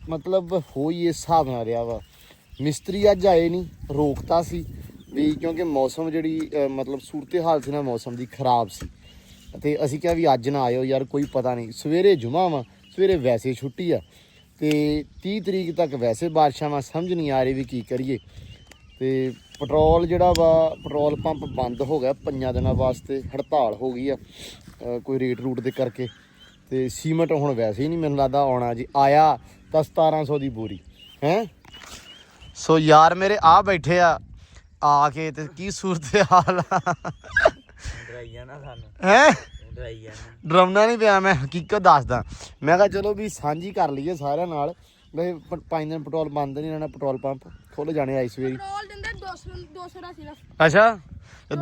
ਮਤਲਬ ਹੋ ਹੀ ਇਸ ਹਿਸਾਬ ਨਾਲ ਰਿਹਾ ਵਾ। ਮਿਸਤਰੀ ਅੱਜ ਆਏ ਨਹੀਂ, ਰੋਕਤਾ ਸੀ ਵੀ ਕਿਉਂਕਿ ਮੌਸਮ ਜਿਹੜੀ ਮਤਲਬ ਸੂਰਤ ਹਾਲ ਸੀ ਨਾ ਮੌਸਮ ਦੀ ਖਰਾਬ ਸੀ, ਅਤੇ ਅਸੀਂ ਕਿਹਾ ਵੀ ਅੱਜ ਨਾ ਆਇਓ ਯਾਰ, ਕੋਈ ਪਤਾ ਨਹੀਂ, ਸਵੇਰੇ ਜੁਮਾ ਵਾ, ਸਵੇਰੇ ਵੈਸੇ ਛੁੱਟੀ ਆ ਤੇ 30 ਤਰੀਕ ਤੱਕ ਵੈਸੇ ਬਾਰਿਸ਼ਾਂ ਵਾ, ਸਮਝ ਨਹੀਂ ਆ ਰਹੀ ਵੀ ਕੀ ਕਰੀਏ। ਤੇ ਪੈਟਰੋਲ ਜਿਹੜਾ ਵਾ, ਪੈਟਰੋਲ ਪੰਪ ਬੰਦ ਹੋ ਗਿਆ 5 ਦਿਨਾਂ ਵਾਸਤੇ, ਹੜਤਾਲ ਹੋ ਗਈ ਆ ਕੋਈ ਰੇਟ ਰੂਟ ਦੇ ਕਰਕੇ। ਤੇ ਸੀਮੈਂਟ ਹੁਣ ਵੈਸੇ ਹੀ ਨਹੀਂ ਮੈਨੂੰ ਲੱਗਦਾ ਆਉਣਾ ਜੀ, ਆਇਆ ਤਾਂ 1700 ਦੀ ਬੋਰੀ ਹੈ। ਸੋ ਯਾਰ ਮੇਰੇ ਆ ਬੈਠੇ ਆ ਕੇ ਤੇ ਕੀ ਸੂਰਤ ਹਾਲ ਆ ਹੈ। ਡਰਾਉਣਾ ਨਹੀਂ ਪਿਆ, ਮੈਂ ਹਕੀਕਤ ਦੱਸਦਾ। ਮੈਂ ਕਿਹਾ ਚਲੋ ਵੀ ਸਾਂਝੀ ਕਰ ਲਈਏ ਸਾਰਿਆਂ ਨਾਲ। ਵੈਸੇ 5 ਦਿਨ ਪੈਟਰੋਲ ਬੰਦ ਨਹੀਂ ਰਹਿਣਾ, ਪੈਟਰੋਲ ਪੰਪ ਖੁੱਲ ਜਾਣੇ ਆਈ ਸਵੇਰੀ। ਪੈਟਰੋਲ ਦਿੰਦੇ 200 ਦਾ ਸਿਰਫ। ਅੱਛਾ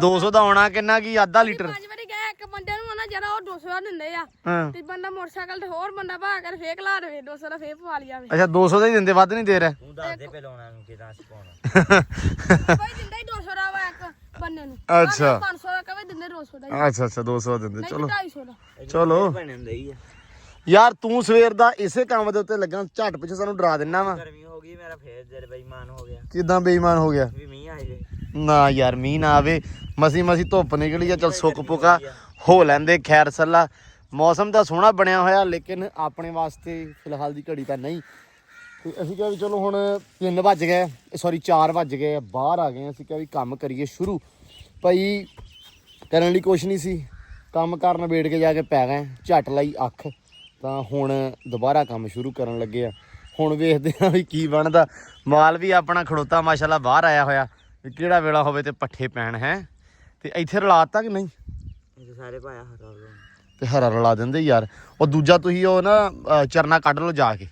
200 ਦਾ ਆਉਣਾ ਕਿੰਨਾ ਕੀ ਅੱਧਾ ਲੀਟਰ? 5 ਵਾਰੀ ਗਏ ਇੱਕ ਬੰਦੇ ਨੂੰ ਨਾ ਜਿਹੜਾ ਉਹ 200 ਦਾ ਦਿੰਦੇ ਆ, ਤੇ ਬੰਦਾ ਮੋਟਰਸਾਈਕਲ ਤੇ ਹੋਰ ਬੰਦਾ ਭਾ ਕੇ ਫੇਕ ਲਾ ਦੇਵੇ 200 ਦਾ ਫੇਰ ਪਵਾ ਲਿਆ ਵੇ। ਅੱਛਾ 200 ਦਾ ਹੀ ਦਿੰਦੇ, ਵੱਧ ਨਹੀਂ ਦੇ ਰਿਹਾ। ਤੂੰ ਦੱਸ ਦੇ ਪਹਿਲਾਂ ਨੂੰ ਕਿਦਾਂ ਅਸੀਂ ਪਾਉਣਾ। ਕੋਈ ਦਿੰਦਾ ਹੀ 200 ਦਾ ਵਾ ਇੱਕ ਬੰਦੇ ਨੂੰ। ਅੱਛਾ 500 ਦਾ ਕਵੇ ਦਿੰਦੇ 200 ਦਾ। ਅੱਛਾ 200 ਦਿੰਦੇ। ਚਲੋ 250 ਦਾ। ਚਲੋ ਯਾਰ ਤੂੰ ਸਵੇਰ ਦਾ ਇਸੇ ਕੰਮ ਦੇ ਉੱਤੇ ਲੱਗਾ, ਝਟ ਪਿੱਛੇ ਸਾਨੂੰ ਡਰਾ ਦਿੰਨਾ ਵਾ। ਗਰਮੀ ਹੋ ਗਈ, ਮੇਰਾ ਫੇਰ ਦਿਲ ਬੇਈਮਾਨ ਹੋ ਗਿਆ। ਕਿਦਾਂ ਬੇਈਮਾਨ ਹੋ ਗਿਆ? ਵੀ ਮੀਂਹ ਆਏ ਜੇ ਨਾ ਯਾਰ, ਮੀਂਹ ਨਾ ਆਵੇ, ਮਸੀ ਧੁੱਪ ਨਿਕਲੀ ਆ, ਚਲ ਸੁੱਕ ਪੁਕਾ ਹੋ ਲੈਂਦੇ, ਖੈਰ ਸੱਲਾ। ਮੌਸਮ ਤਾਂ ਸੋਹਣਾ ਬਣਿਆ ਹੋਇਆ, ਲੇਕਿਨ ਆਪਣੇ ਵਾਸਤੇ ਫਿਲਹਾਲ ਦੀ ਘੜੀ ਤਾਂ ਨਹੀਂ। ਤੇ ਅਸੀਂ ਕਿਹਾ ਵੀ ਚਲੋ ਹੁਣ 3 ਵੱਜ ਗਏ, ਸੌਰੀ 4 ਵੱਜ ਗਏ, ਬਾਹਰ ਆ ਗਏ। ਅਸੀਂ ਕਿਹਾ ਵੀ ਕੰਮ ਕਰੀਏ ਸ਼ੁਰੂ। ਭਾਈ ਕਰਨ ਲਈ ਕੁਛ ਨਹੀਂ ਸੀ, ਕੰਮ ਕਰਨ ਵੇੜ ਕੇ ਜਾ ਕੇ ਪੈ ਗਏ, ਝੱਟ ਲਈ ਅੱਖ, ਤਾਂ ਹੁਣ ਦੁਬਾਰਾ ਕੰਮ ਸ਼ੁਰੂ ਕਰਨ ਲੱਗੇ ਆ। ਹੁਣ ਵੇਖਦੇ ਆ ਵੀ ਕੀ ਬਣਦਾ। ਮਾਲ ਵੀ ਆਪਣਾ ਖੜੋਤਾ ਮਾਸ਼ਾਅੱਲਾ ਬਾਹਰ ਆਇਆ ਹੋਇਆ, ਵੀ ਕਿਹੜਾ ਵੇਲਾ ਹੋਵੇ ਤੇ ਪੱਠੇ ਪੈਣ ਹੈ। ਤੇ ਇੱਥੇ ਰਲਾਤਾ ਕਿ ਨਹੀਂ? ਸਾਰੇ ਪਾਇਆ ਹਰਾ ਤੇ ਹਰਾ ਰਲਾ ਦਿੰਦੇ ਯਾਰ। ਉਹ ਦੂਜਾ ਤੁਸੀਂ ਉਹ ਨਾ ਚਰਨਾ ਕੱਢ ਲਓ ਜਾ ਕੇ,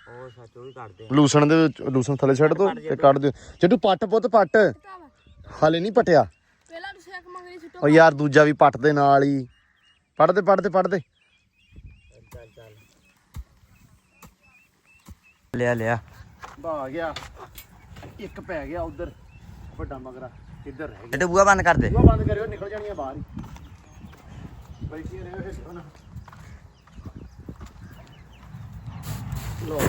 ਉਹ ਸੱਚ ਉਹ ਵੀ ਕੱਢਦੇ ਲੂਸਣ ਦੇ ਵਿੱਚ, ਲੂਸਣ ਥੱਲੇ ਛੱਡ ਦੋ ਤੇ ਕੱਢ ਦਿਓ। ਜੱਟੂ ਪੱਟ ਪੁੱਤ ਪੱਟ, ਹਾਲੇ ਨਹੀਂ ਪਟਿਆ। ਪਹਿਲਾਂ ਤੁਸੀਂ ਇੱਕ ਮੰਗਣੀ ਸੁੱਟੋ। ਉਹ ਯਾਰ ਦੂਜਾ ਵੀ ਪੱਟ ਦੇ ਨਾਲ ਹੀ, ਪੜਦੇ ਲਿਆ ਆ ਗਿਆ। ਇੱਕ ਪੈ ਗਿਆ ਉਧਰ ਵੱਡਾ ਮਗਰਾ, ਇੱਧਰ ਰਹਿ ਇਹ ਬੂਆ ਬੰਦ ਕਰ ਦੇ। ਬੂਆ ਬੰਦ ਕਰਿਓ, ਨਿਕਲ ਜਾਣੀਆਂ ਬਾਹਰ ਹੀ। ਬੈਠੀ ਰਹਿਓ ਇਹ ਸੋਨਾ। ਲੋ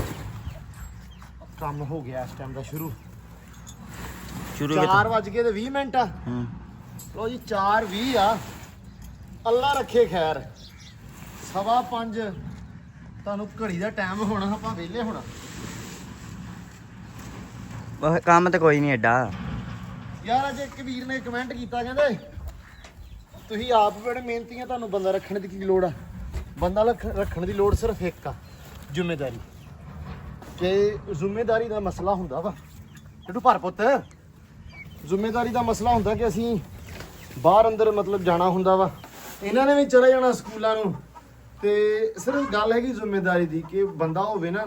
ਕੰਮ ਹੋ ਗਿਆ ਇਸ ਟਾਈਮ ਦਾ ਸ਼ੁਰੂ 4 ਵੱਜ ਕੇ ਤੇ 20 ਮਿੰਟ ਆ। ਲੋ ਜੀ 4:20 ਆ। ਅੱਲਾ ਰੱਖੇ ਖੈਰ, 5:15 ਤੁਹਾਨੂੰ ਘੜੀ ਦਾ ਟਾਈਮ ਹੋਣਾ, ਆਪਾਂ ਵਿਹਲੇ ਹੋਣਾ। ਕੰਮ ਤੇ ਕੋਈ ਨਹੀਂ ਐਡਾ ਯਾਰ ਅੱਜ ਇੱਕ ਵੀਰ ਨੇ ਕਮੈਂਟ ਕੀਤਾ, ਕਹਿੰਦੇ ਤੁਸੀਂ ਆਪ ਬੜੇ ਮਿਹਨਤੀ ਆ, ਤੁਹਾਨੂੰ ਬੰਦਾ ਰੱਖਣ ਦੀ ਕੀ ਲੋੜ ਆ? ਬੰਦਾ ਰੱਖਣ ਦੀ ਲੋੜ ਸਿਰਫ ਇੱਕ ਆ, ਜ਼ਿੰਮੇਵਾਰੀ। ਕਿ ਜ਼ਿੰਮੇਵਾਰੀ ਦਾ ਮਸਲਾ ਹੁੰਦਾ ਵਾ ਟੱਟੂ ਭਰ ਪੁੱਤ, ਜ਼ਿੰਮੇਵਾਰੀ ਦਾ ਮਸਲਾ ਹੁੰਦਾ ਕਿ ਅਸੀਂ ਬਾਹਰ ਅੰਦਰ ਮਤਲਬ ਜਾਣਾ ਹੁੰਦਾ ਵਾ। ਇਹਨਾਂ ਨੇ ਵੀ ਚਲੇ ਜਾਣਾ ਸਕੂਲਾਂ ਨੂੰ, ਤੇ ਸਿਰਫ ਗੱਲ ਹੈਗੀ ਜ਼ਿੰਮੇਵਾਰੀ ਦੀ ਕਿ ਬੰਦਾ ਹੋਵੇ ਨਾ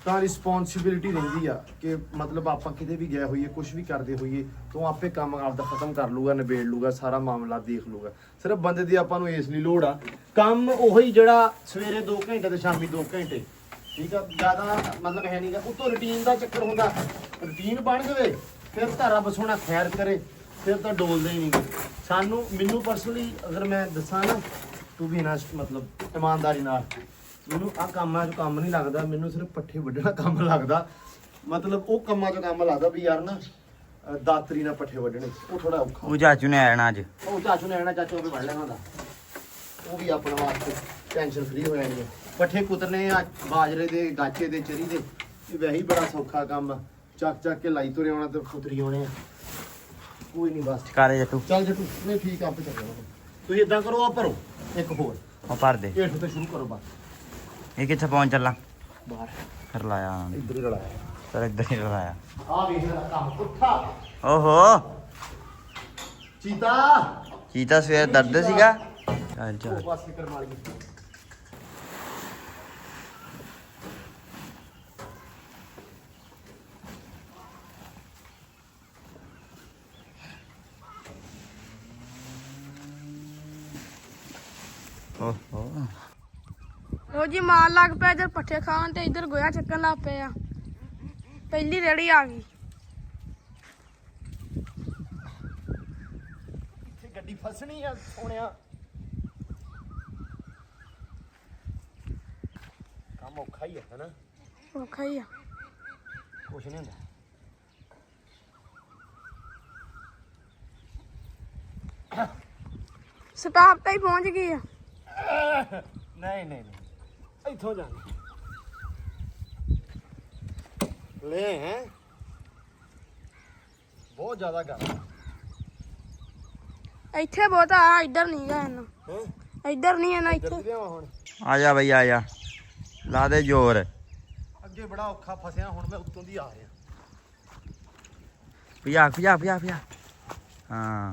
ਤਾਂ ਰਿਸਪੌਂਸਿਬਿਲਿਟੀ ਰਹਿੰਦੀ ਆ ਕਿ ਮਤਲਬ ਆਪਾਂ ਕਿਤੇ ਵੀ ਗਏ ਹੋਈਏ, ਕੁਝ ਵੀ ਕਰਦੇ ਹੋਈਏ, ਤਾਂ ਆਪੇ ਕੰਮ ਆਪਦਾ ਖਤਮ ਕਰ ਲੂਗਾ, ਨਿਬੇੜ ਲੂਗਾ, ਸਾਰਾ ਮਾਮਲਾ ਦੇਖ ਲੂਗਾ। ਸਿਰਫ ਬੰਦੇ ਦੀ ਆਪਾਂ ਨੂੰ ਇਸ ਲਈ ਲੋੜ ਆ ਕੰਮ ਉਹੀ ਜਿਹੜਾ ਸਵੇਰੇ 2 ਘੰਟੇ ਤੇ ਸ਼ਾਮੀ 2 ਘੰਟੇ, ਠੀਕ ਆ, ਜ਼ਿਆਦਾ ਮਤਲਬ ਹੈ ਨਹੀਂਗਾ। ਉੱਤੋਂ ਰੂਟੀਨ ਦਾ ਚੱਕਰ ਹੁੰਦਾ, ਰੂਟੀਨ ਬਣ ਜਾਵੇ ਫਿਰ ਧਾਰਾ ਬਸੋਣਾ ਖੈਰ ਕਰੇ, ਫਿਰ ਤਾਂ ਡੋਲਦੇ ਹੀ ਨਹੀਂ। ਸਾਨੂੰ ਮੈਨੂੰ ਪਰਸਨਲੀ ਅਗਰ ਮੈਂ ਦੱਸਾਂ ਨਾ, ਤੂੰ ਵੀ ਨਾ ਮਤਲਬ ਇਮਾਨਦਾਰੀ ਨਾਲ, ਮੈਨੂੰ ਆਹ ਕੰਮਾਂ 'ਚ ਕੰਮ ਨਹੀਂ ਲੱਗਦਾ, ਮੈਨੂੰ ਸਿਰਫ ਪੱਠੇ ਵੱਢਣਾ ਕੰਮ ਲੱਗਦਾ। ਮਤਲਬ ਉਹ ਕੰਮਾਂ 'ਚ ਕੰਮ ਲੱਗਦਾ ਵੀ ਯਾਰ ਨਾ ਦਾਤਰੀ ਨਾਲ ਪੱਠੇ ਵੱਢਣੇ, ਉਹ ਥੋੜਾ ਔਖਾ। ਉਹ ਚਾਚੂ ਨੇ ਆਣਾ ਅੱਜ, ਉਹ ਚਾਚੂ ਨੇ ਆਣਾ, ਚਾਚੂ ਉਹ ਵੀ ਵੱਢ ਲੈਣਾ ਹੁੰਦਾ, ਉਹ ਵੀ ਆਪਣੇ ਵਾਸਤੇ ਟੈਨਸ਼ਨ ਫ੍ਰੀ ਹੋ ਜਾਣੀ ਹੈ। ਪੱਠੇ ਕੁਤਰਨੇ ਆ ਬਾਜਰੇ ਦੇ, ਗਾਚੇ ਦੇ, ਚਰੀ ਦੇ, ਇਹ ਵੈਸੇ ਹੀ ਬੜਾ ਸੌਖਾ ਕੰਮ ਆ। ਚੱਕ ਕੇ ਲਾਈ ਤੁਰੇ ਆਉਣਾ ਤੇ ਕੁਤਰੀ ਆਉਣੇ ਆ, ਕੋਈ ਨਹੀਂ ਬਸ। ਕਾਰੇ ਜੱਟੂ ਚੱਲ ਜੱਟੂ, ਨਹੀਂ ਠੀਕ ਆ, ਆਪੇ ਚੱਲਣਾ। ਤੁਸੀਂ ਇਦਾਂ ਕਰੋ, ਆ ਭਰੋ ਇੱਕ ਹੋਰ, ਉਹ ਭਰ ਦੇ। ਹੇਠ ਤੇ ਸ਼ੁਰੂ ਕਰੋ ਬਸ। ਇਹ ਕਿੱਥੇ ਪਹੁੰਚ ਚੱਲਾ? ਬਾਹਰ ਫਿਰ ਲਾਇਆ ਇੱਧਰ ਹੀ ਰਲਾਇਆ। ਫਿਰ ਇੱਧਰ ਹੀ ਲਾਇਆ। ਆ ਵੇਖ ਲੈ ਕੰਮ ਪੁੱਠਾ। ਓਹੋ ਚੀਤਾ ਚੀਤਾ ਸਵੇਰ ਦਰਦ ਸੀਗਾ। ਚੱਲ ਉਹ ਚੱਲ ਬਸ ਫਿਕਰ ਮਾਰ ਗਈ। ਓਹੋ ਲੋ ਜੀ ਮਾਲ ਲੱਗ ਪਿਆ ਇੱਧਰ ਪੱਠੇ ਖਾਣ ਤੇ ਇੱਧਰ ਗੋਇਆ ਚੱਕਣ ਲੱਗ ਪਏ ਆ। ਪਹਿਲੀ ਰੇੜੀ ਆ ਗਈ। ਇੱਥੇ ਗੱਡੀ ਫਸਣੀ ਆ ਸੋਹਣਿਆ। ਕੰਮ ਔਖਾ ਹੀ ਹੈ ਨਾ, ਔਖਾ ਹੀ ਆ। ਕੁਛ ਨਹੀਂ ਹੁੰਦਾ। ਸਟਾਪ ਤੇ ਹੀ ਪਹੁੰਚ ਗਈ ਆ। ਨਹੀਂ ਨਹੀਂ ਨਹੀਂ, ਇੱਥੋਂ ਜਾਣਾ ਲੈ ਹੈ, ਬਹੁਤ ਜ਼ਿਆਦਾ ਗੱਲ ਇੱਥੇ ਬਹੁਤ ਆ, ਇੱਧਰ ਨਹੀਂ ਗਾ ਇਹਨਾਂ, ਹੈ। ਇੱਧਰ ਨਹੀਂ ਇਹਨਾਂ, ਇੱਥੇ ਇੱਧਰ ਲਿਆਵਾਂ ਹੁਣ, ਆ ਜਾ ਬਈ ਆ ਜਾ, ਲਾ ਦੇ ਜ਼ੋਰ। ਅੱਗੇ ਬੜਾ ਔਖਾ ਫਸਿਆ, ਹੁਣ ਮੈਂ ਉੱਤੋਂ ਦੀ ਆ ਰਿਹਾ। ਪਿਆ ਪਿਆ ਪਿਆ ਪਿਆ। ਹਾਂ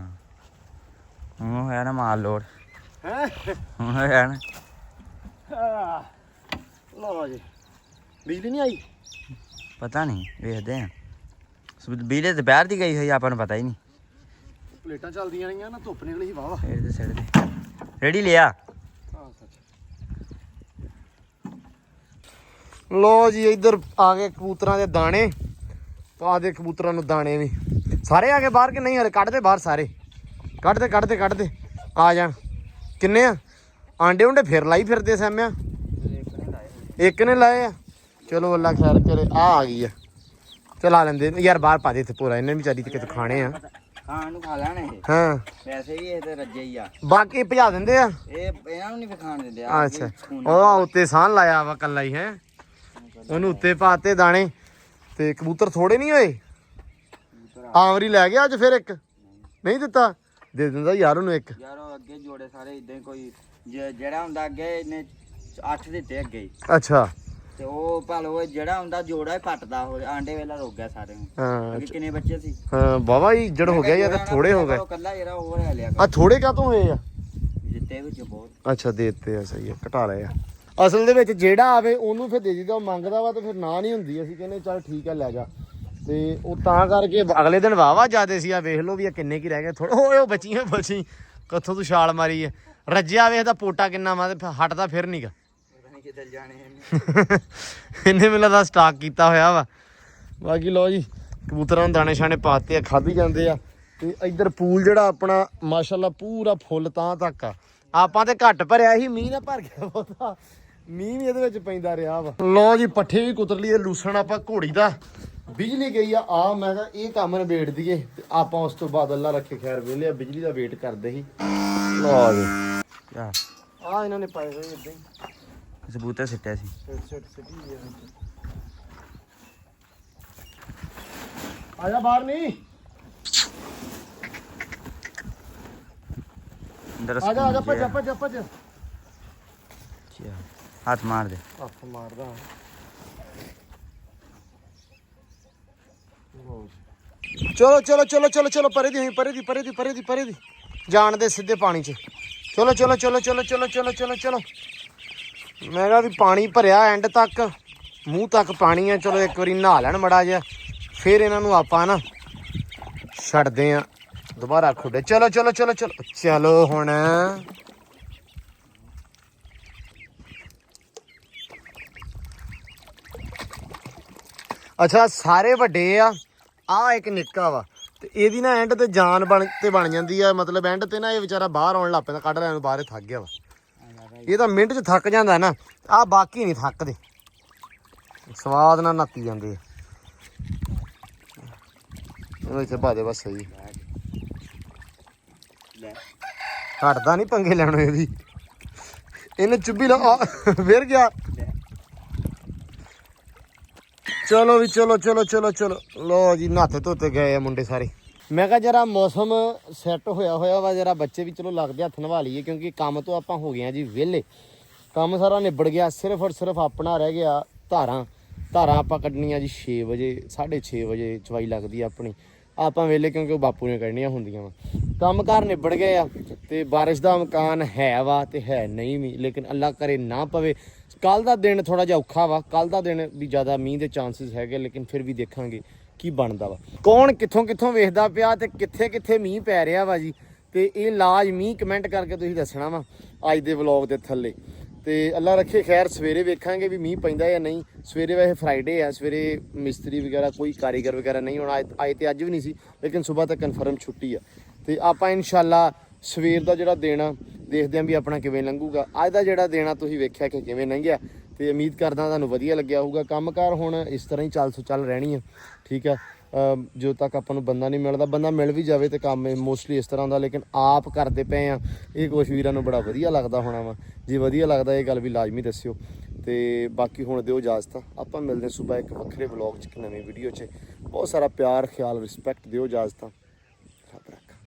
ਹੁਣ ਹੋਇਆ ਨਾ ਮਾਲ ਲੋਡ, ਹੈ ਹੁਣ ਹੋਇਆ ਨਾ। ਲਓ ਜੀ, ਬਿਜਲੀ ਨਹੀਂ ਆਈ। ਪਤਾ ਨਹੀਂ, ਵੇਖਦੇ ਆ। ਬਿਜਲੀ ਦੁਪਹਿਰ ਦੀ ਗਈ ਹੋਈ, ਆਪਾਂ ਨੂੰ ਪਤਾ ਹੀ ਨਹੀਂ। ਪਲੇਟਾਂ ਚੱਲਦੀਆਂ ਰਹੀਆਂ ਨਾ, ਧੁੱਪ ਨਿਕਲੀ ਸੀ ਵਾਵਾ। ਫੇਰ ਤੇ ਸਿਰ ਦੇ ਰੇੜੀ ਲਿਆ। ਹਾਂ ਸੱਚ। ਲੋ ਜੀ, ਇੱਧਰ ਆ ਗਏ ਕਬੂਤਰਾਂ ਦੇ ਦਾਣੇ। ਪਾ ਦੇ ਕਬੂਤਰਾਂ ਨੂੰ ਦਾਣੇ ਵੀ। ਸਾਰੇ ਆ ਗਏ ਬਾਹਰ ਕਿ ਨਹੀਂ? ਹਲੇ ਕੱਢ ਦੇ ਬਾਹਰ ਸਾਰੇ, ਕੱਢ ਦੇ ਆ ਜਾਣ। ਕਿੰਨੇ ਆ ਆਂਡੇ ਉਂਡੇ ਫਿਰ ਲਾਈ ਫਿਰਦੇ ਸੈਮਿਆ? ਇੱਕ ਨੇ ਲਾਏ ਆ। ਚਲੋ ਅੱਲਾ ਖੈਰ ਕਰੇ। ਆ ਗਈ ਆ, ਚਲਾ ਲੈਂਦੇ ਯਾਰ, ਬਾਹਰ ਪਾ ਦੇ ਇੱਥੇ ਪੂਰਾ, ਇਹਨੇ ਵੀ ਚਾਰੀ ਤੇ ਕਿਤੇ ਖਾਣੇ ਆ। ਖਾਣ ਨੂੰ ਖਾ ਲੈਣ ਇਹ, ਹਾਂ ਵੈਸੇ ਵੀ ਇਹ ਤੇ ਰੱਜੇ ਹੀ ਆ। ਬਾਕੀ ਭਜਾ ਦਿੰਦੇ ਆ। ਇਹ ਇਹਨਾਂ ਨੂੰ ਨਹੀਂ ਖਾਣ ਦਿੰਦੇ। ਅੱਛਾ, ਉਹ ਉੱਤੇ ਸਾਹ ਲਾਇਆ ਵਾ ਕੱਲਾ ਹੀ ਹੈ, ਉਹਨੂੰ ਉੱਤੇ ਪਾਤੇ ਦਾਣੇ। ਤੇ ਕਬੂਤਰ ਥੋੜੇ ਨਹੀਂ ਹੋਏ। ਆਮਰੀ ਲੈ ਗਿਆ ਅੱਜ ਫਿਰ ਇੱਕ, ਨਹੀਂ ਦਿੱਤਾ? ਦੇ ਦਿੰਦਾ ਯਾਰ ਉਹਨੂੰ ਇੱਕ। ਯਾਰ ਉਹ ਅੱਗੇ ਜੋੜੇ ਸਾਰੇ ਇਦਾਂ ਹੀ, ਕੋਈ ਜਿਹੜਾ ਹੁੰਦਾ ਅੱਗੇ ਇਹਨੇ 8 ਦਿੱਤੇ ਅੱਗੇ ਹੀ। ਅੱਛਾ ਤੇ ਉਹ ਭਾਲੋ ਜਿਹੜਾ ਹੁੰਦਾ ਜੋੜਾ ਹੀ ਪੱਟਦਾ, ਉਹ ਆਂਡੇ ਵੇਲਾ ਰੁਕ ਗਿਆ ਸਾਰੇ ਨੂੰ। ਹਾਂ ਅੱਗੇ ਕਿੰਨੇ ਬੱਚੇ ਸੀ? ਹਾਂ ਬਾਬਾ ਜੀ ਜੜ ਹੋ ਗਿਆ ਜਾਂ ਤਾਂ ਥੋੜੇ ਹੋ ਗਏ। ਕੱਲਾ ਜਿਹੜਾ ਉਹ ਲੈ ਲਿਆ ਆ ਥੋੜੇ ਕਾਹਤੋਂ ਹੋਏ ਆ? ਜਿੱਤੇ ਵਿੱਚ ਬਹੁਤ। ਅੱਛਾ ਦੇ ਦਿੱਤੇ ਆ, ਸਹੀ ਆ, ਘਟਾ ਲਏ ਆ। ਅਸਲ ਦੇ ਵਿੱਚ ਜਿਹੜਾ ਆਵੇ ਉਹਨੂੰ ਫਿਰ ਦੇ ਦਿੱਤਾ, ਉਹ ਮੰਗਦਾ ਵਾ ਤੇ ਫਿਰ ਨਾ ਨਹੀਂ ਹੁੰਦੀ। ਅਸੀਂ ਕਹਿੰਦੇ ਚੱਲ ਠੀਕ ਆ ਲੈ ਜਾ, ਤੇ ਉਹ ਤਾਂ ਕਰਕੇ ਅਗਲੇ ਦਿਨ ਵਾਵਾ ਜਿਆਦੇ ਸੀ। ਆ ਵੇਖ ਲਓ ਵੀ ਆ ਕਿੰਨੇ ਕੀ ਰਹਿ ਗਏ ਥੋੜੇ। ਓਏ ਉਹ ਬਚੀਆਂ ਬਚੀ, ਕਿੱਥੋਂ ਤੂੰ ਛਾਲ ਮਾਰੀ ਹੈ? ਰੱਜਿਆ ਵੇਖਦਾ ਪੋਟਾ ਕਿੰਨਾ ਵਾ, ਤੇ ਹਟਦਾ ਫਿਰ ਨਹੀਂਗਾ। ਕਿੱਧਰ ਜਾਣੇ ਇਹਨੇ ਮੈਨੂੰ ਦਾ ਸਟਾਕ ਕੀਤਾ ਹੋਇਆ ਵਾ। ਬਾਕੀ ਲੋ ਜੀ, ਕਬੂਤਰਾਂ ਨੂੰ ਦਾਣੇ ਛਾਣੇ ਪਾਤੇ ਆ, ਖਾਧੀ ਜਾਂਦੇ ਆ। ਤੇ ਇੱਧਰ ਪੂਲ ਜਿਹੜਾ ਆਪਣਾ ਮਾਸ਼ਾਅੱਲਾ ਪੂਰਾ ਫੁੱਲ ਤਾਂ ਤੱਕ ਆ। ਆਪਾਂ ਤੇ ਘੱਟ ਭਰਿਆ ਸੀ, ਮੀਂਹ ਨਾ ਭਰ ਗਿਆ ਬਹੁਤਾ, ਮੀਂਹ ਵੀ ਇਹਦੇ ਵਿੱਚ ਪੈਂਦਾ ਰਿਹਾ ਵਾ। ਲੋ ਜੀ, ਪੱਠੇ ਵੀ ਕੁਤਰ ਲਈਏ, ਲੂਸਣ ਆਪਾਂ ਘੋੜੀ ਦਾ। ਬਿਜਲੀ ਗਈ ਆ ਮੈਂ ਕਿਹਾ ਇਹ ਕੰਮ ਨਿਬੇੜ ਦਈਏ, ਤੇ ਆਪਾਂ ਉਸ ਤੋਂ ਬਾਅਦ ਅੱਲਾ ਰੱਖੇ ਖੈਰ ਵਿਹਲੇ ਆ, ਬਿਜਲੀ ਦਾ ਵੇਟ ਕਰਦੇ ਸੀ। ਲੋ ਜੀ ਯਾਰ ਆ ਇਹਨਾਂ ਨੇ ਪਾਏ ਹੋਏ ਇਦਾਂ ਹੀ ਸਬੂਤੇ ਸਿੱਟਿਆ ਸੀ। ਆ ਜਾ ਬਾਹਰ ਨਹੀਂ, ਅੰਦਰ ਆ ਜਾ ਭੱਜ। ਹੱਥ ਮਾਰ ਦੇ। ਹੱਥ ਮਾਰਦਾ। ਚਲੋ ਪਰੇ ਦੀ ਜਾਣ ਦੇ ਸਿੱਧੇ ਪਾਣੀ 'ਚ। ਚਲੋ ਮੈਂ ਕਿਹਾ ਵੀ ਪਾਣੀ ਭਰਿਆ ਐਂਡ ਤੱਕ, ਮੂੰਹ ਤੱਕ ਪਾਣੀ ਆ। ਚਲੋ ਇੱਕ ਵਾਰੀ ਨਹਾ ਲੈਣ ਮੜਾ ਜਿਹਾ, ਫਿਰ ਇਹਨਾਂ ਨੂੰ ਆਪਾਂ ਨਾ ਛੱਡਦੇ ਆ ਦੁਬਾਰਾ ਖੁੱਡੇ। ਚਲੋ ਹੁਣ ਅੱਛਾ ਸਾਰੇ ਵੱਡੇ ਆ, ਆ ਇੱਕ ਨਿੱਕਾ ਵਾ ਤੇ ਇਹਦੀ ਨਾ ਐਂਡ ਤੇ ਜਾਨ ਬਣ ਜਾਂਦੀ ਆ। ਮਤਲਬ ਐਂਡ ਤੇ ਨਾ ਇਹ ਵਿਚਾਰਾ ਬਾਹਰ ਆਉਣ ਲੱਗ ਪੈਂਦਾ, ਕੱਢ ਲੈਣ ਨੂੰ ਬਾਹਰ ਥੱਕ ਗਿਆ ਵਾ। ਇਹ ਤਾਂ ਮਿੰਟ 'ਚ ਥੱਕ ਜਾਂਦਾ ਨਾ, ਆ ਬਾਕੀ ਨਹੀਂ ਥੱਕਦੇ, ਸਵਾਦ ਨਾਲ ਨੱਤੀ ਜਾਂਦੇ ਆ। ਉਹ ਇੱਥੇ ਪਾ ਦੇ ਬਸ ਸਹੀ, ਹਟਦਾ ਨਹੀਂ ਪੰਗੇ ਲੈਣੋਂ ਇਹਦੀ। ਇਹਨੇ ਚੁੱਭੀ ਲਾ ਫਿਰ ਗਿਆ। ਚਲੋ ਵੀ ਚਲੋ ਚਲੋ ਚਲੋ ਚਲੋ ਲੋ ਜੀ, ਨਹਾਤੇ ਧੋਤੇ ਗਏ ਆ ਮੁੰਡੇ ਸਾਰੇ। ਮੈਂ ਕਿਹਾ ਜਰਾ ਮੌਸਮ ਸੈੱਟ ਹੋਇਆ ਵਾ, ਜਰਾ ਬੱਚੇ ਵੀ ਚਲੋ ਲੱਗਦੇ ਹੱਥ ਨਵਾ ਲਈਏ, ਕਿਉਂਕਿ ਕੰਮ ਤੋਂ ਆਪਾਂ ਹੋ ਗਏ ਆ ਜੀ ਵਿਹਲੇ। ਕੰਮ ਸਾਰਾ ਨਿਬੜ ਗਿਆ, ਸਿਰਫ ਔਰ ਸਿਰਫ ਆਪਣਾ ਰਹਿ ਗਿਆ ਧਾਰਾਂ ਆਪਾਂ ਕੱਢਣੀਆਂ ਜੀ 6 ਵਜੇ 6:30 ਵਜੇ ਚਵਾਈ ਲੱਗਦੀ ਆ ਆਪਣੀ। ਆਪਾਂ ਵੇਲੇ ਕਿਉਂਕਿ ਉਹ ਬਾਪੂ ਨੇ ਕੱਢਣੀਆਂ ਹੁੰਦੀਆਂ ਵਾ। ਕੰਮ ਕਾਰ ਨਿਬੜ ਗਏ ਆ ਤੇ ਬਾਰਿਸ਼ ਦਾ ਇਮਕਾਨ ਹੈ ਵਾ ਤੇ ਹੈ ਨਹੀਂ ਵੀ, ਲੇਕਿਨ ਅੱਲਾ ਕਰੇ ਨਾ ਪਵੇ। ਕੱਲ ਦਾ ਦਿਨ ਥੋੜਾ ਜਿਹਾ ਔਖਾ ਵਾ, ਕੱਲ ਦਾ ਦਿਨ ਵੀ ਜ਼ਿਆਦਾ ਮੀਂਹ ਦੇ ਚਾਂਸਸ ਹੈਗੇ, ਲੇਕਿਨ ਫਿਰ ਵੀ ਦੇਖਾਂਗੇ ਕੀ ਬਣਦਾ ਵਾ। ਕੌਣ ਕਿੱਥੋਂ ਵੇਖਦਾ ਪਿਆ ਤੇ ਕਿੱਥੇ ਮੀਂਹ ਪੈ ਰਿਹਾ ਵਾ ਜੀ, ਤੇ ਇਹ ਲਾਜ਼ਮੀ ਕਮੈਂਟ ਕਰਕੇ ਤੁਸੀਂ ਦੱਸਣਾ ਵਾ ਅੱਜ ਦੇ ਵਲੌਗ ਦੇ ਥੱਲੇ। ਤੇ ਅੱਲਾ ਰੱਖੇ ਖੈਰ, ਸਵੇਰੇ ਵੇਖਾਂਗੇ ਵੀ ਮੀਂਹ ਪੈਂਦਾ ਜਾਂ ਨਹੀਂ। ਸਵੇਰੇ ਵੈਸੇ ਫਰਾਈਡੇ ਆ, ਸਵੇਰੇ ਮਿਸਤਰੀ ਵਗੈਰਾ ਕੋਈ ਕਾਰੀਗਰ ਵਗੈਰਾ ਨਹੀਂ ਹੋਣਾ। ਆਏ ਤੇ ਅੱਜ ਵੀ ਨਹੀਂ ਸੀ, ਲੇਕਿਨ ਸਵੇਰ ਤੱਕ ਕਨਫਰਮ ਛੁੱਟੀ ਆ। ਤੇ ਆਪਾਂ ਇਨਸ਼ਾਅੱਲਾ ਸਵੇਰ ਦਾ ਜਿਹੜਾ ਦਿਨ ਆ ਦੇਖਦੇ ਆਂ ਵੀ ਆਪਣਾ ਕਿਵੇਂ ਲੰਘੂਗਾ। ਅੱਜ ਦਾ ਜਿਹੜਾ ਦਿਨ ਆ ਤੁਸੀਂ ਵੇਖਿਆ ਕਿ ਕਿਵੇਂ ਲੰਘਿਆ, ਤੇ ਉਮੀਦ ਕਰਦਾ ਤੁਹਾਨੂੰ ਵਧੀਆ ਲੱਗਿਆ ਹੋਊਗਾ। ਕੰਮਕਾਰ ਹੁਣ ਇਸ ਤਰ੍ਹਾਂ ਹੀ ਚੱਲ ਰਹਿਣੀ ਆ, ਠੀਕ ਆ। ਜਦੋਂ ਤੱਕ ਆਪਾਂ ਨੂੰ ਬੰਦਾ ਨਹੀਂ ਮਿਲਦਾ, ਬੰਦਾ ਮਿਲ ਵੀ ਜਾਵੇ ਤੇ ਕੰਮ ਮੋਸਟਲੀ ਇਸ ਤਰ੍ਹਾਂ ਦਾ, ਲੇਕਿਨ ਆਪ ਕਰਦੇ ਪਏ ਆ। ਇਹ ਕੁਛ ਵੀਰਾਂ ਨੂੰ ਬੜਾ ਵਧੀਆ ਲੱਗਦਾ ਹੋਣਾ ਵਾ, ਜੇ ਵਧੀਆ ਲੱਗਦਾ ਇਹ ਗੱਲ ਵੀ ਲਾਜ਼ਮੀ ਦੱਸਿਓ। ਤੇ ਬਾਕੀ ਹੁਣ ਦਿਓ ਇਜਾਜ਼ਤ, ਆਪਾਂ ਮਿਲਦੇ ਹਾਂ ਸੁਬਾ ਇੱਕ ਵੱਖਰੇ ਵਲੌਗ 'ਚ, ਇੱਕ ਨਵੀਂ ਵੀਡੀਓ 'ਚ। ਬਹੁਤ ਸਾਰਾ ਪਿਆਰ, ਖਿਆਲ, ਰਿਸਪੈਕਟ ਦਿਓ ਇਜਾਜ਼ਤ।